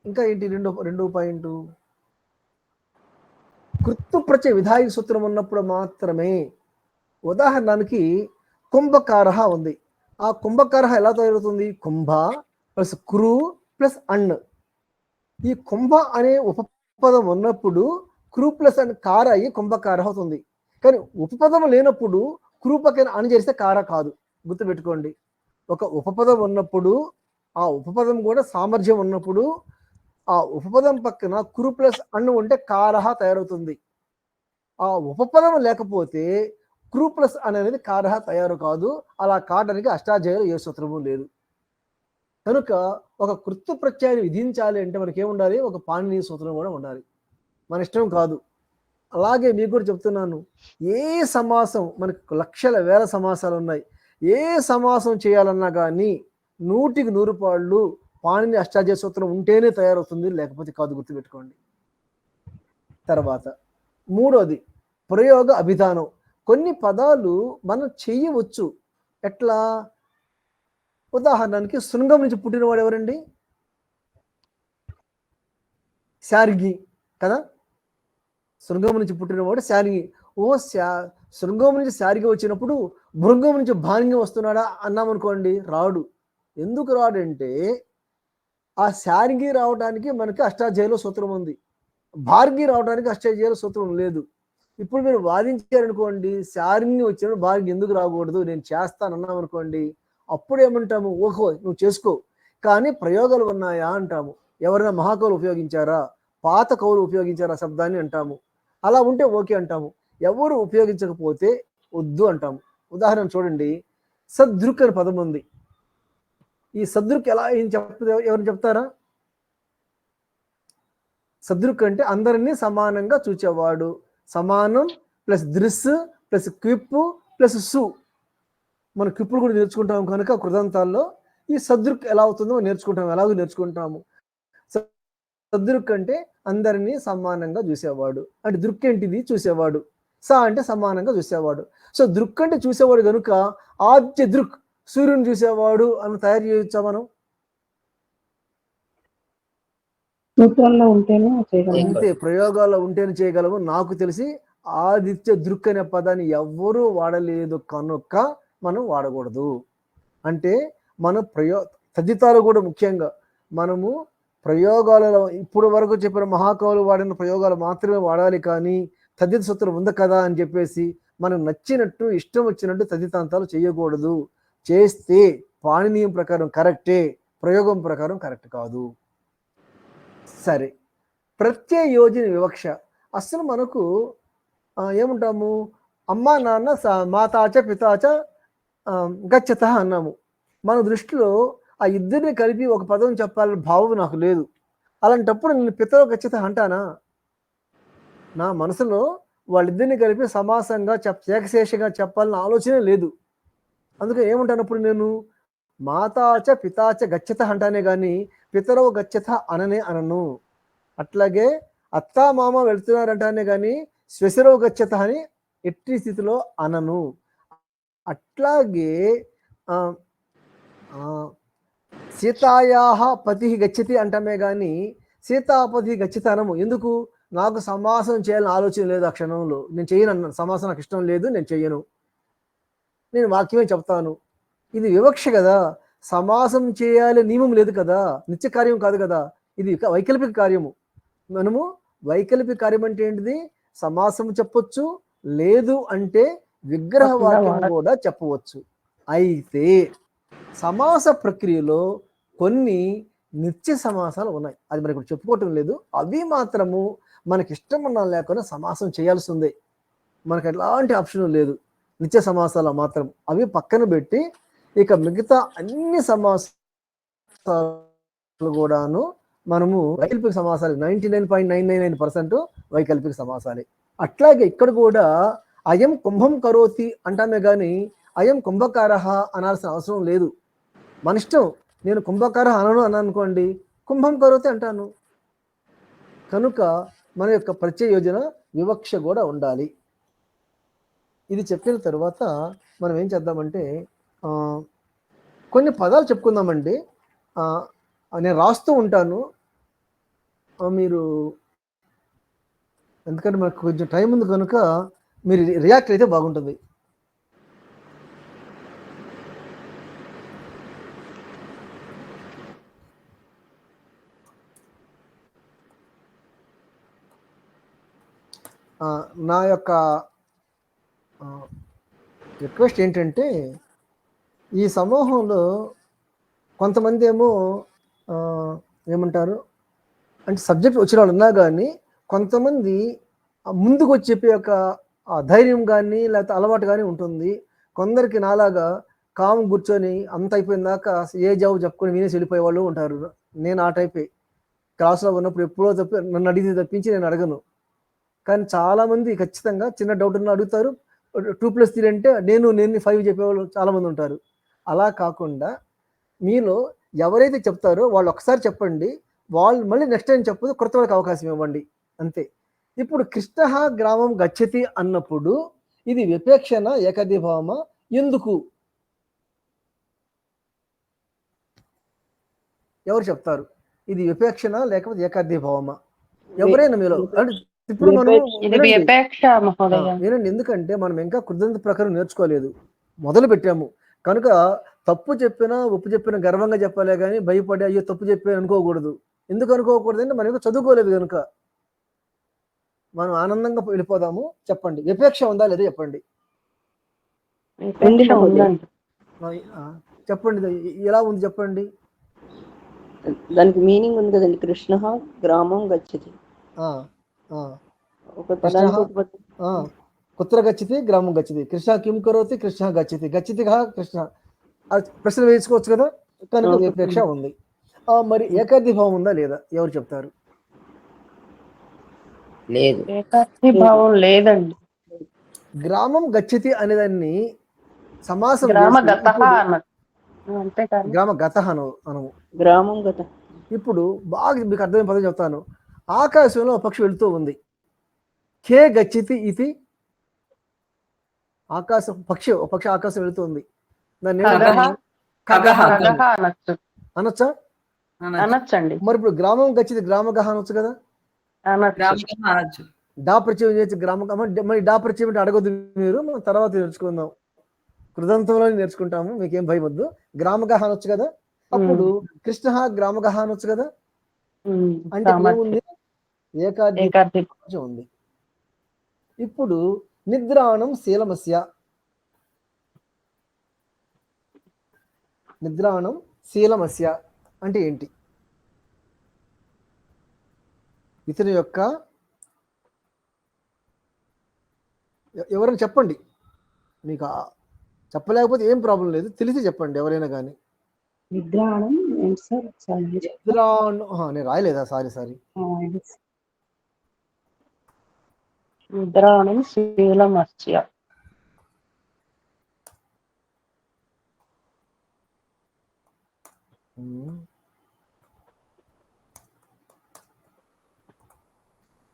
ఇంకా ఏంటి రెండో పాయింట్, కృత్యప్రత్యయ విధాయక సూత్రం ఉన్నప్పుడు మాత్రమే. ఉదాహరణకి కుంభకార ఉంది. ఆ కుంభకార ఎలా తయారవుతుంది? కుంభ ప్లస్ క్రూ ప్లస్ అన్. ఈ కుంభ అనే ఉపపదం ఉన్నప్పుడు క్రూ ప్లస్ అన్ కార అయ్యి కుంభకార అవుతుంది. కానీ ఉపపదం లేనప్పుడు క్రూ పక్కన అన్ చేస్తే కార కాదు. గుర్తుపెట్టుకోండి. ఒక ఉపపదం ఉన్నప్పుడు, ఆ ఉపపదం కూడా సామర్థ్యం ఉన్నప్పుడు, ఆ ఉపపదం పక్కన క్రూ ప్లస్ అన్ను ఉంటే కారహ తయారవుతుంది. ఆ ఉపపదం లేకపోతే క్రూ ప్లస్ అన్ అనేది కారహ తయారు కాదు. అలా కావడానికి అష్టాధ్యాయులు ఏ సూత్రము లేదు. కనుక ఒక కృత్యప్రత్యయాన్ని విధించాలి అంటే మనకి ఏముండాలి? ఒక పాణిని సూత్రం కూడా ఉండాలి. మన ఇష్టం కాదు. అలాగే మీకు కూడా చెప్తున్నాను, ఏ సమాసం, మనకు లక్షల వేల సమాసాలు ఉన్నాయి. ఏ సమాసం చేయాలన్నా కానీ 100కి 100 పాళ్ళు పాణిని అష్టాధ్యాయ సూత్రం ఉంటేనే తయారవుతుంది, లేకపోతే కాదు. గుర్తుపెట్టుకోండి. తర్వాత మూడోది ప్రయోగ అభిధానం. కొన్ని పదాలు మనం చెయ్యవచ్చు. ఎట్లా? ఉదాహరణకి శృంగం నుంచి పుట్టినవాడు ఎవరండి? శార్గి కదా. శృంగం నుంచి పుట్టినవాడు శార్గి. శృంగం నుంచి శార్గి వచ్చినప్పుడు భృంగం నుంచి భాంగి వస్తున్నాడా అన్నామనుకోండి, రాడు. ఎందుకు రాడంటే ఆ శార్గి రావడానికి మనకి అష్టాధ్యాయుల సూత్రం ఉంది, భార్గి రావడానికి అష్టాధ్యాయుల సూత్రం లేదు. ఇప్పుడు మీరు వాదించారనుకోండి, శార్గి వచ్చినప్పుడు భార్గి ఎందుకు రాకూడదు, నేను చేస్తానన్నాం అనుకోండి, అప్పుడు ఏమంటాము? ఓహో నువ్వు చేసుకో, కానీ ప్రయోగాలు ఉన్నాయా అంటాము. ఎవరైనా మహాకవులు ఉపయోగించారా, పాత కవులు ఉపయోగించారా శబ్దాన్ని అంటాము. అలా ఉంటే ఓకే అంటాము. ఎవరు ఉపయోగించకపోతే వద్దు అంటాము. ఉదాహరణ చూడండి, సదృక్ అనే పదం ఉంది. ఈ సదృక్ ఎలా ఏం ఎవరు చెప్తారా? సదృక్ అంటే అందరినీ సమానంగా చూచేవాడు. సమానం ప్లస్ దృస్ ప్లస్ క్విప్ ప్లస్ సు. మన క్విప్పులు కూడా నేర్చుకుంటాము కనుక కృదంతాల్లో ఈ సదృక్ ఎలా అవుతుందో నేర్చుకుంటాము. ఎలాగో నేర్చుకుంటాము. సదృక్ అంటే అందరినీ సమానంగా చూసేవాడు. అంటే దృక్ ఏంటిది? చూసేవాడు. స అంటే సమానంగా చూసేవాడు. సో దృక్ అంటే చూసేవాడు కనుక ఆద్య దృక్ సూర్యుని చూసేవాడు అని తయారు చేయొచ్చా మనం? సూత్రంలో ఉంటేనే చేయగలం. అంతే, ప్రయోగాల్లో ఉంటేనే చేయగలము. నాకు తెలిసి ఆదిత్య దృక్ అనే పదాన్ని ఎవ్వరూ వాడలేదు కనుక మనం వాడకూడదు. అంటే మన తదితరాలు కూడా ముఖ్యంగా మనము ప్రయోగాలలో ఇప్పుడు వరకు చెప్పిన మహాకవులు వాడిన ప్రయోగాలు మాత్రమే వాడాలి. కానీ తదిత సూత్రం ఉంది కదా అని చెప్పేసి మనకు నచ్చినట్టు ఇష్టం వచ్చినట్టు తదితాంతాలు చేయకూడదు. చేస్తే పాణినీయం ప్రకారం కరెక్టే, ప్రయోగం ప్రకారం కరెక్ట్ కాదు. సరే, ప్రత్యయోజన వివక్ష. అసలు మనకు ఏముంటాము? అమ్మా నాన్న మాతాచ పితాచ గచ్చత అన్నాము. మన దృష్టిలో ఆ ఇద్దరిని కలిపి ఒక పదం చెప్పాలని భావం నాకు లేదు. అలాంటప్పుడు నేను పితరో గచ్చత అంటానా? నా మనసులో వాళ్ళిద్దరిని కలిపి సమాసంగా ఏకశేషంగా చెప్పాలని ఆలోచనే లేదు. అందుకే ఏమంటానప్పుడు నేను మాతాచ పితాచ గచ్చత అంటానే కానీ పితరో గచ్చత అనను. అట్లాగే అత్తా మామ వెళ్తున్నారంటానే కానీ శ్వశరో గచ్చత అని ఎట్టి స్థితిలో అనను. అట్లాగే సీతాయాహ పతి గచ్చతి అంటామే కానీ సీతాపతి గచ్చతి అనము. ఎందుకు? నాకు సమాసం చేయాలని ఆలోచన లేదు. ఆ క్షణంలో నేను చేయను అన్నాను. సమాసం నాకు ఇష్టం లేదు, నేను చెయ్యను. నేను వాక్యమే చెప్తాను. ఇది వివక్ష కదా. సమాసం చేయాలి నియమం లేదు కదా, నిత్య కార్యం కాదు కదా, ఇది వైకల్పిక కార్యము. మనము వైకల్పిక కార్యం అంటే ఏంటిది? సమాసం చెప్పొచ్చు, లేదు అంటే విగ్రహ వాక్యం కూడా చెప్పవచ్చు. అయితే సమాస ప్రక్రియలో కొన్ని నిత్య సమాసాలు ఉన్నాయి. అది మనకి ఇప్పుడు చెప్పుకోవటం లేదు. అవి మాత్రము మనకి ఇష్టం ఉన్నా లేకుండా సమాసం చేయాల్సి ఉంది. మనకు ఎలాంటి ఆప్షన్ లేదు. నిత్య సమాసాలు మాత్రం అవి పక్కన పెట్టి ఇక మిగతా అన్ని సమాసాలు కూడాను మనము వైకల్పిక సమాసాలు 99.999% వైకల్పిక సమాసాలే. అట్లాగే ఇక్కడ కూడా అయం కుంభం కరోతి అంటామే కానీ అయం కుంభకారః అనాల్సిన అవసరం లేదు. మన ఇష్టం. నేను కుంభకారః అనను అనుకోండి, కుంభం కరోతి అంటాను. కనుక మన యొక్క ప్రత్యయోజన వివక్ష కూడా ఉండాలి. ఇది చెప్పిన తర్వాత మనం ఏం చేద్దామంటే కొన్ని పదాలు చెప్పుకుందామండి. నేను రాస్తూ ఉంటాను, మీరు ఎందుకంటే మనకు కొంచెం టైం ఉంది కనుక మీరు రియాక్ట్ అయితే బాగుంటుంది. నా యొక్క రిక్వెస్ట్ ఏంటంటే ఈ సమూహంలో కొంతమంది ఏమో ఏమంటారు అంటే సబ్జెక్ట్ వచ్చిన వాళ్ళు ఉన్నా కానీ కొంతమంది ముందుకు వచ్చి చెప్పే యొక్క ధైర్యం కానీ లేకపోతే అలవాటు కానీ ఉంటుంది. కొందరికి నాలాగా కాము కూర్చొని అంత అయిపోయిన దాకా ఏ జాబు చెప్పుకొని వినేసి వెళ్ళిపోయే వాళ్ళు ఉంటారు. నేను ఆ టైపే. క్లాస్లో ఉన్నప్పుడు ఎప్పుడో నన్ను అడిగితే తప్పించి నేను అడగను. కానీ చాలామంది ఖచ్చితంగా చిన్న డౌట్ ఉన్న అడుగుతారు. 2+3 అంటే నేను 5 చెప్పేవాళ్ళు చాలామంది ఉంటారు. అలా కాకుండా మీలో ఎవరైతే చెప్తారో వాళ్ళు ఒకసారి చెప్పండి, వాళ్ళు మళ్ళీ నెక్స్ట్ టైం చెప్పదు, కొత్త వాళ్ళకి అవకాశం ఇవ్వండి, అంతే. ఇప్పుడు కృష్ణ గ్రామం గచ్చతి అన్నప్పుడు ఇది విపేక్షణ ఏకదీభావమ? ఎందుకు? ఎవరు చెప్తారు? ఇది విపేక్షణ లేకపోతే ఏకదీభావమా? ఎవరైనా మీలో అంటే ఇప్పుడు మనం వినండి, ఎందుకంటే మనం ఇంకా కృదంత ప్రకారం నేర్చుకోలేదు, మొదలు పెట్టాము కనుక తప్పు చెప్పినా ఒప్పు చెప్పినా గర్వంగా చెప్పాలే కానీ భయపడి అయ్యో తప్పు చెప్పాను అనుకోకూడదు. ఎందుకు అనుకోకూడదు అంటే మనం ఇంకా చదువుకోలేదు కనుక. మనం ఆనందంగా వెళ్ళిపోదాము. చెప్పండి, విపేక్ష ఉందా లేదా చెప్పండి. చెప్పండి, ఎలా ఉంది చెప్పండి. దానికి మీనింగ్ ఉంది కదండి. కృష్ణ గ్రామం గచ్చతి. కుత్ర గచ్చతి గ్రామం గచ్చతి. కృష్ణ కిం కరోతి కృష్ణ గచ్చతి. గచ్చతి కృష్ణ అది ప్రశ్న వేసుకోవచ్చు కదా, కనుక అవును. విపేక్ష ఉంది. మరి ఏకాది భావం ఉందా లేదా, ఎవరు చెప్తారు? లేదు. ఏకాకి భావం లేదండి. గ్రామం గచ్చతి అనేదాన్ని సమాసం గ్రామ చేసి గత ఇప్పుడు అన్నట్టు అంతేకాదు. గ్రామ గత అనము. గ్రామం గత. ఇప్పుడు బాగా మీకు అర్థమైన పదం చెప్తాను. ఆకాశంలో ఒక పక్షి వెళుతూ ఉంది. కే గచ్చతి ఇది ఆకాశం పక్షి, ఒక పక్షి ఆకాశం వెళుతుంది. దాన్ని ఖగః. ఖగః. ఖగః అనొచ్చు. అనొచ్చా? అనొచ్చండి. మరి ఇప్పుడు గ్రామం గచ్చతి గ్రామగహ అనొచ్చు కదా. అనొచ్చు. గ్రామగః అనొచ్చు. డా పరిచయం చేసి గ్రామగహ, మరి డా పరిచయం అంటే అడగొద్దు మీరు, మనం తర్వాత నేర్చుకుందాం, కృదంతంలో నేర్చుకుంటాము, మీకేం భయం వద్దు. గ్రామగహ అనొచ్చు కదా. అప్పుడు కృష్ణ గ్రామగహ అనొచ్చు కదా. అంటే ఏముంది? ఏకాది ఏకాది ఉంది. ఇప్పుడు నిద్రాణం శీలమస్య, నిద్రాణం శీలమస్య అంటే ఏంటి? ఇతని యొక్క ఎవరైనా చెప్పండి, మీకు చెప్పలేకపోతే ఏం ప్రాబ్లం లేదు, తెలిసి చెప్పండి ఎవరైనా కానీ. నిద్రాణం ఏంటి సార్? నిద్రాణం నేను రాయలేదా, సారీ. నిద్రాణం శీలమస్య.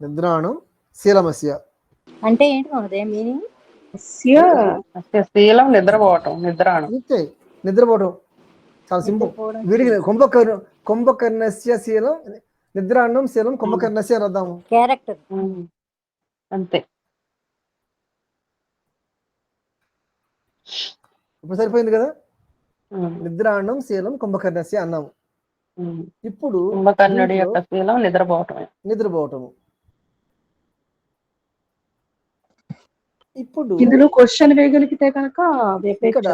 నిద్రాణం శీలమస్య అంటే ఏంటి మహోదయ మీనింగ్? శీలం నిద్రపోవటం, నిద్రాణం. అంతే, నిద్రపోవడం చాలా సింపుల్. వీడికి కుంభకర్ణస్య శీలం, నిద్రాణం శీలం కుంభకర్ణస్య రద్దాము. క్యారెక్టర్ అంతే. ఇప్పుడు సరిపోయింది కదా. నిద్రాణం శీలం కుంభకర్ణస్య అన్నాము. ఇప్పుడు కుంభకర్ణుడి యొక్క శీలం నిద్రపోవటము. ఇప్పుడు ఇందులో క్వశ్చన్ వేయగలిగితే కనుక ఇక్కడ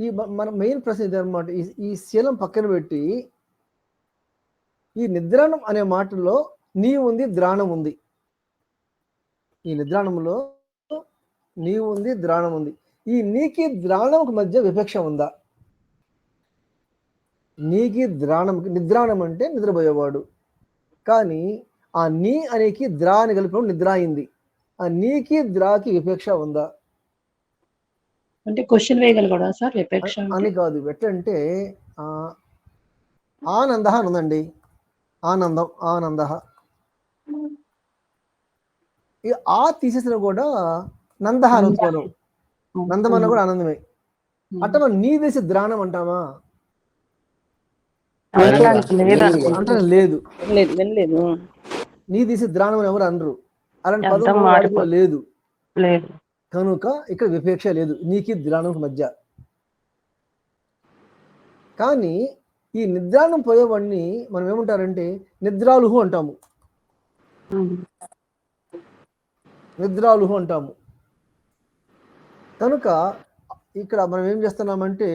ఈ మన మెయిన్ ప్రశ్న ఇది అనమాట. ఈ శీలం పక్కన పెట్టి ఈ నిద్రాణం అనే మాటలో నీ ఉంది, ద్రాణం ఉంది. ఈ నిద్రాణంలో నీ ఉంది, ద్రాణం ఉంది. ఈ నీకి ద్రాణంకి మధ్య వివక్ష ఉందా? నీకి ద్రాణంకి, నిద్రాణం అంటే నిద్రపోయేవాడు, కానీ ఆ నీ అనేకి ద్రా అని కలిపినప్పుడు నిద్ర అయింది. ఆ నీకి ద్రాకి విపేక్ష ఉందా అంటే క్వశ్చన్ వేయగలగడా సార్ విపేక్ష అని కాదు. ఎట్లంటే ఆనంద అని ఉందండి, ఆనందం, ఆనంద. ఇక ఆ తీసేసిన కూడా నంద అని అనుకోను, నందం అన్న కూడా ఆనందమే. అట్ట మనం నీ దేశ ద్రాణం అంటామా? అంటే లేదు, వినలేదు. నీ తీసి ద్రాణం అని ఎవరు అనరు, అలాంటి పదం లేదు. కనుక ఇక్కడ విపేక్ష లేదు నీకి ద్రాణం మధ్య. కానీ ఈ నిద్రాణం పోయేవాడిని మనం ఏమంటారంటే నిద్రాలుహు అంటాము, నిద్రాలుహు అంటాము. కనుక ఇక్కడ మనం ఏం చేస్తున్నామంటే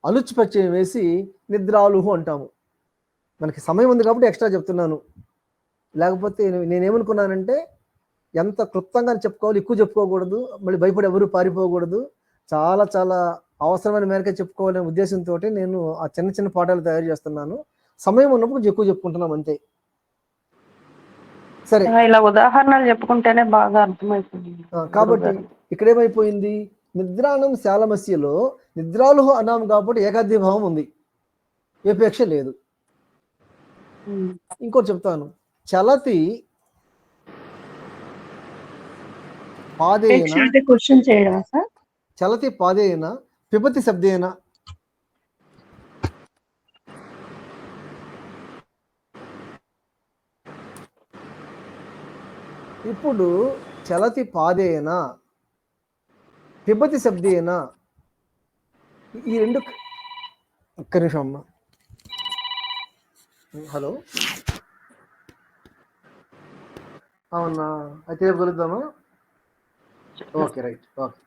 అలుచి ప్రత్యయం వేసి నిద్రాలుహు అంటాము. మనకి సమయం ఉంది కాబట్టి ఎక్స్ట్రా చెప్తున్నాను, లేకపోతే నేనేమనుకున్నానంటే ఎంత క్లుప్తంగా చెప్పుకోవాలి, ఎక్కువ చెప్పుకోకూడదు, మళ్ళీ భయపడి ఎవరు పారిపోకూడదు, చాలా చాలా అవసరమైన మేరకే చెప్పుకోవాలనే ఉద్దేశంతో నేను ఆ చిన్న చిన్న పాఠాలు తయారు చేస్తున్నాను. సమయం ఉన్నప్పుడు ఎక్కువ చెప్పుకుంటున్నాం అంతే. సరే, ఇలా ఉదాహరణలు చెప్పుకుంటేనే బాగా అర్థమవుతుంది. కాబట్టి ఇక్కడ ఏమైపోయింది, నిద్రాణం శాలమస్యలో నిద్రాలు అన్నాం కాబట్టి ఏకాది భావం ఉంది, విపేక్ష లేదు. ఇంకోటి చెప్తాను, చలతి పాదేన, క్వశ్చన్ చేయడం సార్. చలతి పాదేన పిబతి శబ్దేన. ఇప్పుడు చలతి పాదేన పిబతి శబ్దేన ఈ రెండు. ఒక్క నిమిషం అమ్మా. హలో, అవునా, అయితే కలుద్దామా? Okay, right, okay.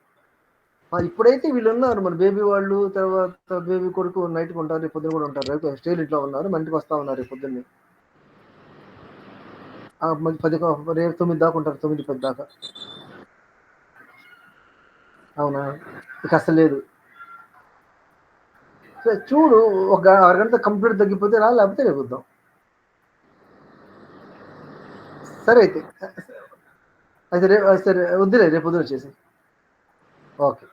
ఇప్పుడైతే వీళ్ళు ఉన్నారు, మన బేబీ వాళ్ళు, తర్వాత బేబీ కొడుకు నైట్కి ఉంటారు, రేపు పొద్దున్న కూడా ఉంటారు. రేపు స్టేల్ ఇంట్లో ఉన్నారు, మన ఇంటికి వస్తా ఉన్నారు రేపు పొద్దున్నే. 10 రేపు 9 దాకా ఉంటారు, 9-10 దాకా. అవునా, ఇక అసలు లేదు. చూడు, ఒక అరగంట కంప్లీట్ తగ్గిపోతే రా, లేకపోతే రేపుద్దాం. సరే అయితే సరే వద్దులే, రేపు వద్దు వచ్చేసి. ఓకే,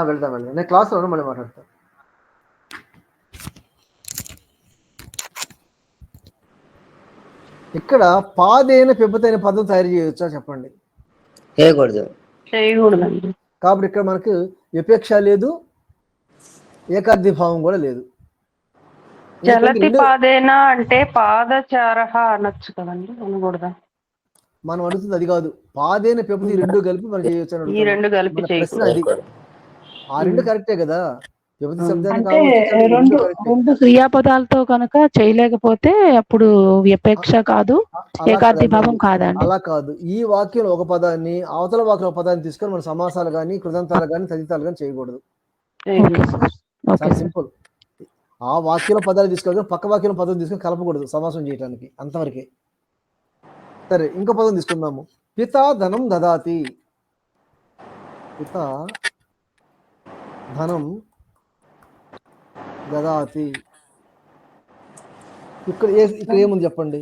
వెళ్దాం. నేను క్లాస్లో మళ్ళీ మాట్లాడతాను. ఇక్కడ పాదేన పెబ్బతైన పదం తయారు చేయవచ్చా చెప్పండి. చేయకూడదండి. కాబట్టి ఇక్కడ మనకు విపేక్ష లేదు, ఏకార్థి భావం కూడా లేదు. చలతి పాదేనా అంటే పాదచారహ అనొచ్చు కదండి, అనకూడదా? మనం అడుగుతుంది అది కాదు. పాదేన పెబ్బతి రెండు కలిపి మనం చేయవచ్చు. ఈ రెండు కలిపి ప్రశ్న అది. ఆ రెండు కరెక్టే కదా. విభక్తి శబ్దాన్ని అంటే రెండు క్రియాపదాలతో కనుక చేయలేకపోతే అప్పుడు విపేక్ష కాదు, ఏకార్థి భావం కాదండి. అలా కాదు. ఈ వాక్యంలో ఒక పదాన్ని, అవతల వాక్యంలో ఒక పదాన్ని తీసుకొని మనం సమాసాలు కానీ, కృదంతాలు కానీ, తదితాలు కానీ చేయకూడదు. చాలా సింపుల్. ఆ వాక్యంలో పదాలు తీసుకోవాలి, పక్క వాక్యంలో పదం తీసుకొని కలపకూడదు సమాసం చేయడానికి, అంతవరకే. సరే, ఇంకో పదం తీసుకుందాము. పితా ధనం దదాతి. పితా ధనం దదాతి. ఇక్కడ ఏముంది చెప్పండి.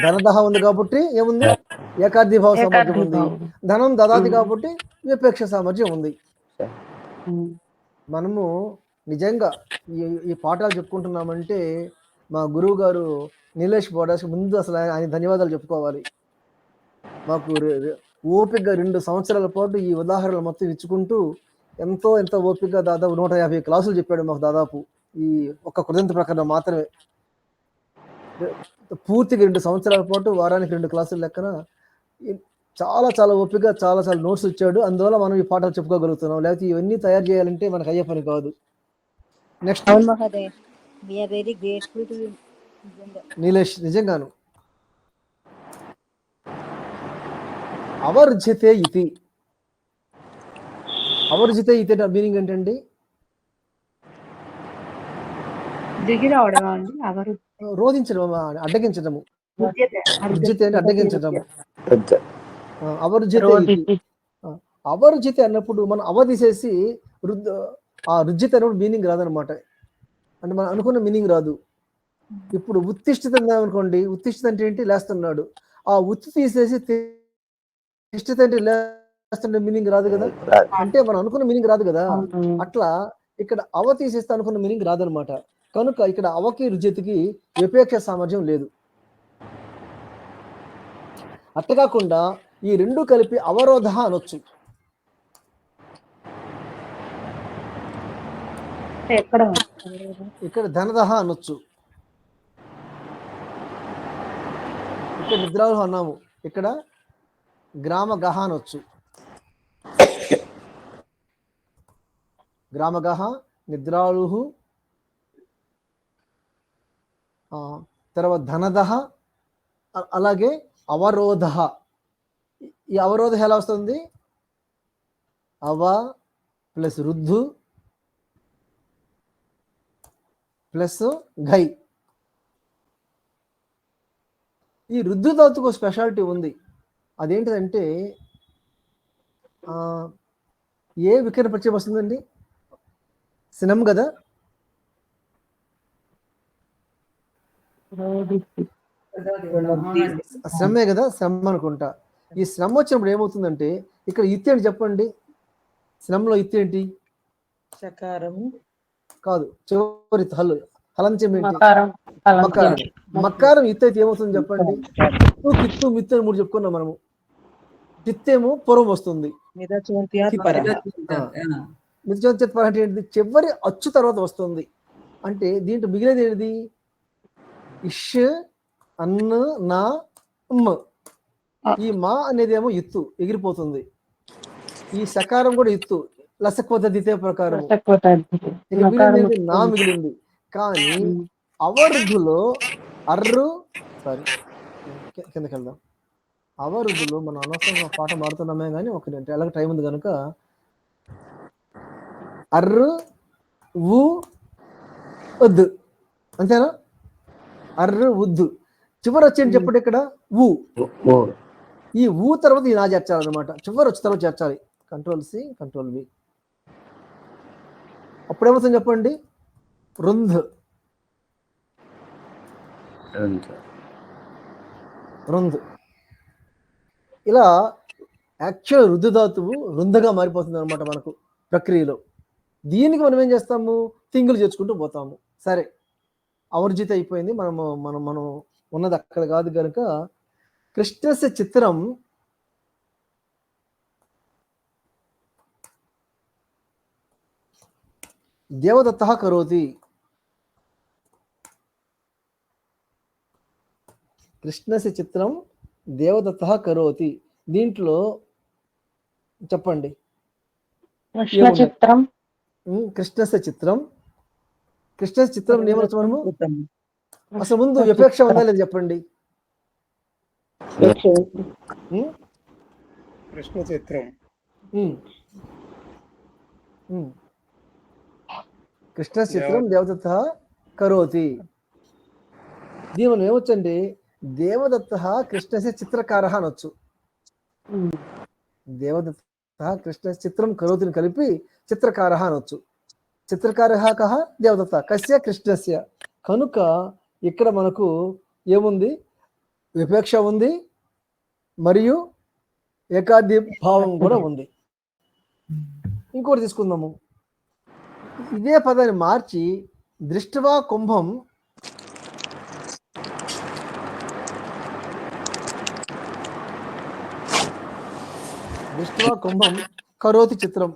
ధనదహ ఉంది కాబట్టి ఏముంది, ఏకార్థి భావ సామర్థ్యం ఉంది. ధనం దదాతి కాబట్టి విపేక్ష సామర్థ్యం ఉంది. మనము నిజంగా ఈ పాఠాలు చెప్పుకుంటున్నామంటే మా గురువు గారు నీలేష్ బోడాస్ ముందు అసలు ఆయన ధన్యవాదాలు చెప్పుకోవాలి. మాకు ఓపిక 2 సంవత్సరాల పాటు ఈ ఉదాహరణలు మొత్తం ఇచ్చుకుంటూ ఎంతో ఓపిక దాదాపు 150 క్లాసులు చెప్పాడు మాకు. దాదాపు ఈ ఒక్క కృదంత ప్రకారం మాత్రమే పూర్తిగా 2 సంవత్సరాల పాటు వారానికి 2 క్లాసులు లెక్కన చాలా ఓపిక, చాలా నోట్స్ ఇచ్చాడు. అందువల్ల మనం ఈ పాఠాలు చెప్పుకోగలుగుతున్నాం. లేకపోతే ఇవన్నీ తయారు చేయాలంటే మనకు అయ్యే పని కాదు. నెక్స్ట్ నీలేష్, నిజంగాను అవర్జితే ఇతి. అవర్జితే ఇతి మీనింగ్ ఏంటండి? దిగి రావడం అండి. రోధించడం, అడ్డగించడము. రుజితే అంటే అడ్డగించడము. అవర్జితే. అవర్జితే అన్నప్పుడు మనం అవధిసేసి ఆ రుజిత అన్నప్పుడు మీనింగ్ రాదనమాట. అంటే మనం అనుకున్న మీనింగ్ రాదు. ఇప్పుడు ఉత్తిష్ఠిత అనుకోండి, ఉత్తిష్ఠిత అంటే ఏంటి, లేస్తున్నాడు. ఆ ఉత్తి తీసేసి తిష్ఠిత అంటే లేస్తుంటే మీనింగ్ రాదు కదా, అంటే మనం అనుకున్న మీనింగ్ రాదు కదా. అట్లా ఇక్కడ అవ తీసేస్తే అనుకున్న మీనింగ్ రాదనమాట. కనుక ఇక్కడ అవకి రుజితికి విపేక్ష సామర్థ్యం లేదు. అట్లా కాకుండా ఈ రెండు కలిపి అవరోధ అనొచ్చు. ఇక్కడ ధనదహ అనొచ్చు. ఇక్కడ నిద్రాలు అన్నాము, ఇక్కడ గ్రామ గహ అనొచ్చు. గ్రామ గహ, నిద్రాళు, తర్వాత ధనదహ, అలాగే అవరోధ. ఈ అవరోధ ఎలా వస్తుంది? అవ ప్లస్ రుద్ధు ప్లస్ ఘై. ఈ రుద్ధు ధాతుకు స్పెషాలిటీ ఉంది. అదేంటిదంటే ఏ వికరణ పరిచయం వస్తుందండి? సినం కదా. శ్రమే కదా, శ్రమ అనుకుంటా. ఈ శ్రమ వచ్చినప్పుడు ఏమవుతుందంటే ఇక్కడ ఇత్తి ఏంటి చెప్పండి. శ్రమలో ఇత్తి ఏంటి? చకారము కాదు, చివరి హల్లు హలంచం ఏంటి? మకారం. మకారం ఇత్తి అయితే ఏమవుతుంది చెప్పండి. కిత్తు మిత్తు అని 3 చెప్పుకున్నాం మనము. చిత్తేమో పూర్వం వస్తుంది. అంటే ఏంటిది? చివరి అచ్చు తర్వాత వస్తుంది. అంటే దీంట్లో మిగిలేది ఏంటిది? ఇష్, అన్న, నా, ఈ మా అనేది ఏమో ఇత్తు ఎగిరిపోతుంది. ఈ సకారం కూడా ఇత్తు లసక్వత ద్వితీయ ప్రకారం మిగిలింది, నా మిగిలింది. కానీ అవరుద్ధులో అర్రు, సారీ కిందకి వెళ్దాం. అవరుద్ధులు మనం అనవసరంగా పాట మారుతున్నామే కానీ ఎలాగ టైం ఉంది కనుక అర్రు ఊ వద్దు, అంతేనా? అర్రు ఉద్దు చివరి వచ్చేది చెప్పండి. ఇక్కడ ఊ. ఈ ఊ తర్వాత ఈ నా చేర్చాలన్నమాట. చివరి వచ్చి తర్వాత చేర్చాలి. కంట్రోల్-C, కంట్రోల్-V. అప్పుడేమవుతుంది చెప్పండి? రుంధ్. రుంధ్. ఇలా యాక్చువల్ రుద్ధు ధాతువు రుంధగా మారిపోతుంది అనమాట మనకు ప్రక్రియలో. దీనికి మనం ఏం చేస్తాము? తింగులు చేర్చుకుంటూ పోతాము. సరే, అవర్జిత అయిపోయింది. మనం ఉన్నది అక్కడ కాదు కనుక కృష్ణస్య చిత్రం దేవదత్తః కరోతి. కృష్ణస్య చిత్రం దేవదత్తః కరోతి. దీంట్లో చెప్పండి. కృష్ణ చిత్రం. కృష్ణస్య చిత్రం. కృష్ణస్య చిత్రం ఏమనొచ్చు మనము? అసలు ముందు విపేక్ష ఉందా లేదు చెప్పండి. కృష్ణ చిత్రం. కృష్ణ చిత్రం దేవదత్తః కరోతి. దీని మనం ఏమొచ్చండి? దేవదత్తః కృష్ణస్య చిత్రకారః అనొచ్చు. దేవదత్తః కృష్ణ చిత్రం కరోతిని కలిపి చిత్రకారః అనొచ్చు. చిత్రకారః కః? దేవదత్త. కస్య? కృష్ణస్య. కనుక ఇక్కడ మనకు ఏముంది? విపేక్ష ఉంది మరియు ఏకాది భావం కూడా ఉంది. ఇంకోటి తీసుకుందాము. ఇదే పదాన్ని మార్చి దృష్ట్వా కుంభం దృష్ట్వా కుంభం కరోతి చిత్రం.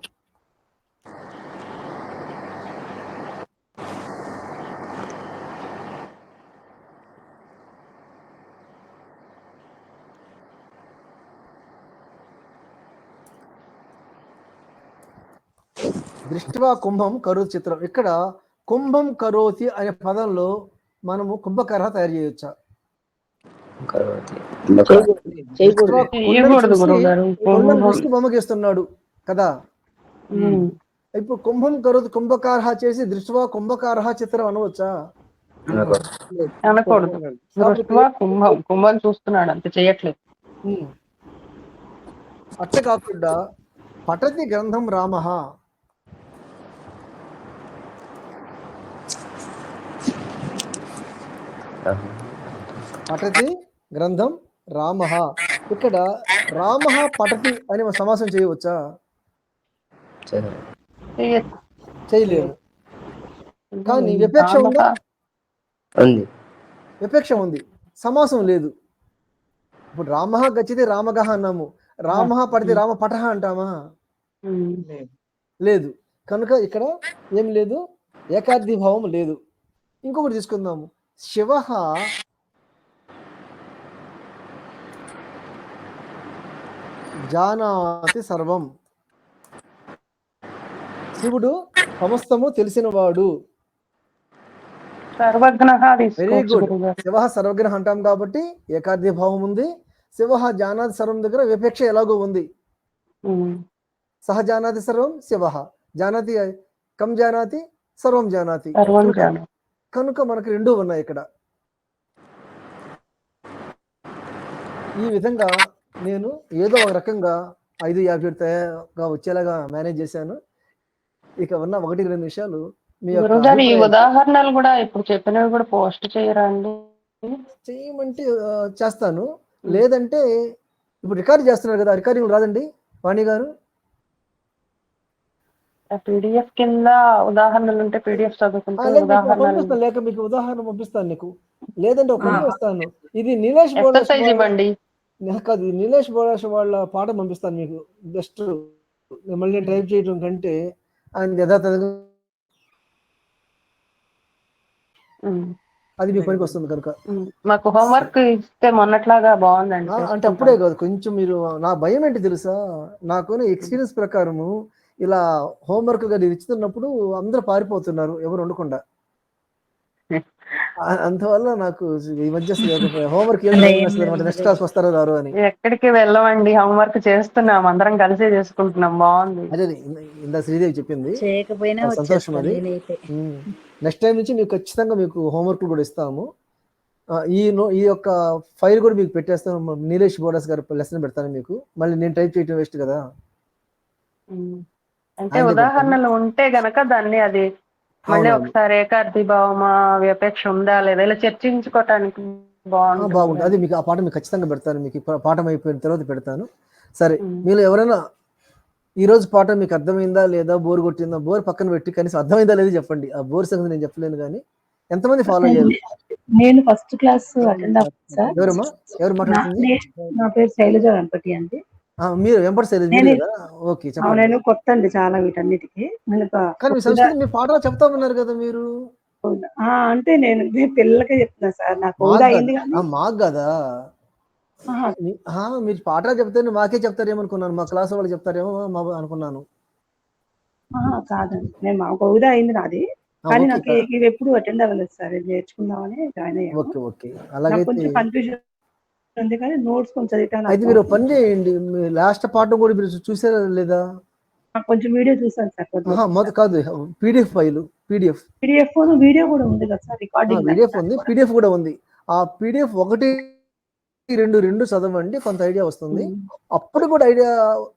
దృష్ట్వా కుంభం కరోతి చిత్రం. ఇక్కడ కుంభం కరోతి అనే పదంలో మనము కుంభకార తయారు చేయొచ్చా? దృష్టి బొమ్మకిస్తున్నాడు కదా. ఇప్పుడు కుంభం కరోతి కుంభకార చేసి దృష్ట్వా కుంభకార చిత్రం అనవచ్చా? అనకూడదు. దృష్ట్వా కుంభం, కుంభం చూస్తున్నాడు అంత చేయట్లేదు. అట్లా కాకుండా పఠతి గ్రంథం రామః. పఠతి గ్రంథం రామః. ఇక్కడ రామః పఠతి అని సమాసం చేయవచ్చా? చేయలేము. కానీ విపేక్ష ఉందా? విపేక్ష ఉంది, సమాసం లేదు. ఇప్పుడు రామః గచ్చతి రామగః అన్నాము. రామః పఠతి రామ పఠః అంటామా? లేదు. కనుక ఇక్కడ ఏం లేదు, ఏకార్థి భావం లేదు. ఇంకొకటి తీసుకుందాము. శివః జానాతి సర్వం. శివుడు సమస్తము తెలిసినవాడు. Very good. శివ సర్వజ్ఞ అంటాం కాబట్టి ఏకార్థి భావం ఉంది. శివ జానాతి సర్వం దగ్గర విపేక్ష ఎలాగో ఉంది. సహ జానాతి సర్వం శివ జానాతి కం జానాతి సర్వం జానాతి. కనుక మనకు రెండు ఉన్నాయి ఇక్కడ. ఈ విధంగా నేను ఏదో ఒక రకంగా 5:57 వచ్చేలాగా మేనేజ్ చేశాను. ఇక ఉన్న 1-2 నిమిషాలు ఈ ఉదాహరణలు కూడా ఇప్పుడు చెప్పినవి కూడా పోస్ట్ చేయరా అండి? చేయమంటే చేస్తాను, లేదంటే ఇప్పుడు రికార్డ్ చేస్తున్నారు కదా, రికార్డింగ్ రాదండి వాణి గారు? పీడిఎఫ్ కింద ఉదాహరణలు ఉంటే పీడిఎఫ్ చదువుకుంటే పంపిస్తాను, లేక మీకు ఉదాహరణ పంపిస్తాను నీకు, లేదంటే ఒక పంపిస్తాను. ఇది నీలేష్ ఇవ్వండి. కాదు, నీలేష్ బోరాష్ వాళ్ళ పాఠం పంపిస్తాను మీకు. జస్ట్ మళ్ళీ టైప్ చేయడం కంటే ఆయన యథాతథంగా అది మీకు పనికి వస్తుంది కనుక. మాకు హోంవర్క్ ఇస్తే మొన్నట్లాగా బాగుందండి. అంటే అప్పుడే కాదు, కొంచెం మీరు, నా భయం ఏంటి తెలుసా, నాకు ఎక్స్పీరియన్స్ ప్రకారము ఇలా హోంవర్క్ గా ఇస్తున్నప్పుడు అందరూ పారిపోతున్నారు ఎవరు ఉండకుండా. అందువల్ల నాకు ఈ మధ్య హోంవర్క్ నెక్స్ట్ క్లాస్ వస్తారో రారు అని. ఎక్కడికి వెళ్ళమండి, హోంవర్క్ చేస్తున్నాం, అందరం కలిసే చేసుకుంటున్నాం. బాగుంది. అదే ఇందా శ్రీదేవి చెప్పింది, సంతోషం. అది నెక్స్ట్ టైం నుంచి మీకు ఖచ్చితంగా మీకు హోంవర్క్ కూడా ఇస్తాము. ఈ యొక్క ఫైల్ కూడా మీకు పెట్టేస్తాను. నీలేష్ బోరస్ గారు లెసన్ పెడతాను మీకు. మళ్ళీ నేను టైప్ చేయడం వేస్ట్ కదా. అంటే ఆయనదే పెట్టాను. ఉదాహరణలు ఉంటే గనక దాన్ని అది మళ్ళీ అవునవును. ఒకసారి ఏకార్థి భావమా వ్యపేక్ష ఉందా లేదా ఇలా చర్చించుకోవటానికి బాగుంటుంది బాగుంటుంది. అది కదండి. మీకు ఆ పాఠం మీకు ఖచ్చితంగా పెడతాను. మీకు ఈ పాఠం అయిపోయిన తర్వాత పెడతాను. సరే, ఉమ్. మీలో ఎవరైనా ఈ రోజు పాఠం మీకు అర్థమైందా లేదా, బోర్ కొట్టిందా, బోర్ పక్కన పెట్టి కనీసం అర్థమైందా లేదా చెప్పండి. ఆ బోర్ సంగతి నేను చెప్పలేను కానీ ఎంతమంది ఫాలో అయ్యారు? నేను ఫస్ట్ క్లాస్ అటెండ్ అవ్వను సార్. ఎవరమ్మా? ఎవరు మాట్లాడుతుంది? నా పేరు శైలజ వెంపటి అండి. మీరు వెంపటి మీరు నేను కదా? ఓకే, చెప్పండి. నేను కొత్త అండి చాలా వీటన్నిటికి. నేను కానీ మీ సంస్కృతి మీ పాఠాలు చెప్తామన్నారు కదా మీరు. అంటే నేను పిల్లలకే చెప్తున్నా సార్. నాకు మాకు హోదా కదా, అయింది కానీ మాకు కదా. మీరు పాఠాలు చెప్తే మాకే చెప్తారేమో అనుకున్నాను. మా క్లాస్ వాళ్ళు చెప్తారేమో అనుకున్నాను. కాదండి, నేను మాకు హోదా అయింది నాది. కానీ నాకు ఇవి ఎప్పుడు అటెండ్ అవ్వలేదు సార్. ఇది నేర్చుకుందామని జాయిన్ అయ్యాను. ఓకే ఓకే, నాకు అలాగైతే కొంచెం కన్ఫ్యూజన్ ఉంది కానీ నోట్స్ కొంచెం చదివితే అయితే మీరు పని చేయండి. లాస్ట్ పాఠం కూడా మీరు చూసారా లేదా? కొంచెం వీడియో చూసాను సార్. మొదటి కాదు, పీడిఎఫ్ ఫైల్, పీడిఎఫ్ వీడియో కూడా ఉంది కదా సార్, రికార్డింగ్ పీడిఎఫ్ ఉంది, పీడిఎఫ్ కూడా ఉంది. ఆ పీడిఎఫ్ 1, 2 చదవండి, కొంత ఐడియా వస్తుంది. అప్పుడు కూడా ఐడియా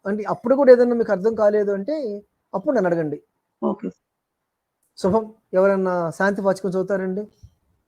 అంటే అప్పుడు కూడా ఏదైనా మీకు అర్థం కాలేదు అంటే అప్పుడు నన్ను అడగండి. ఓకే. శుభం. ఎవరన్నా శాంతి వాచకం చదువుతారండి?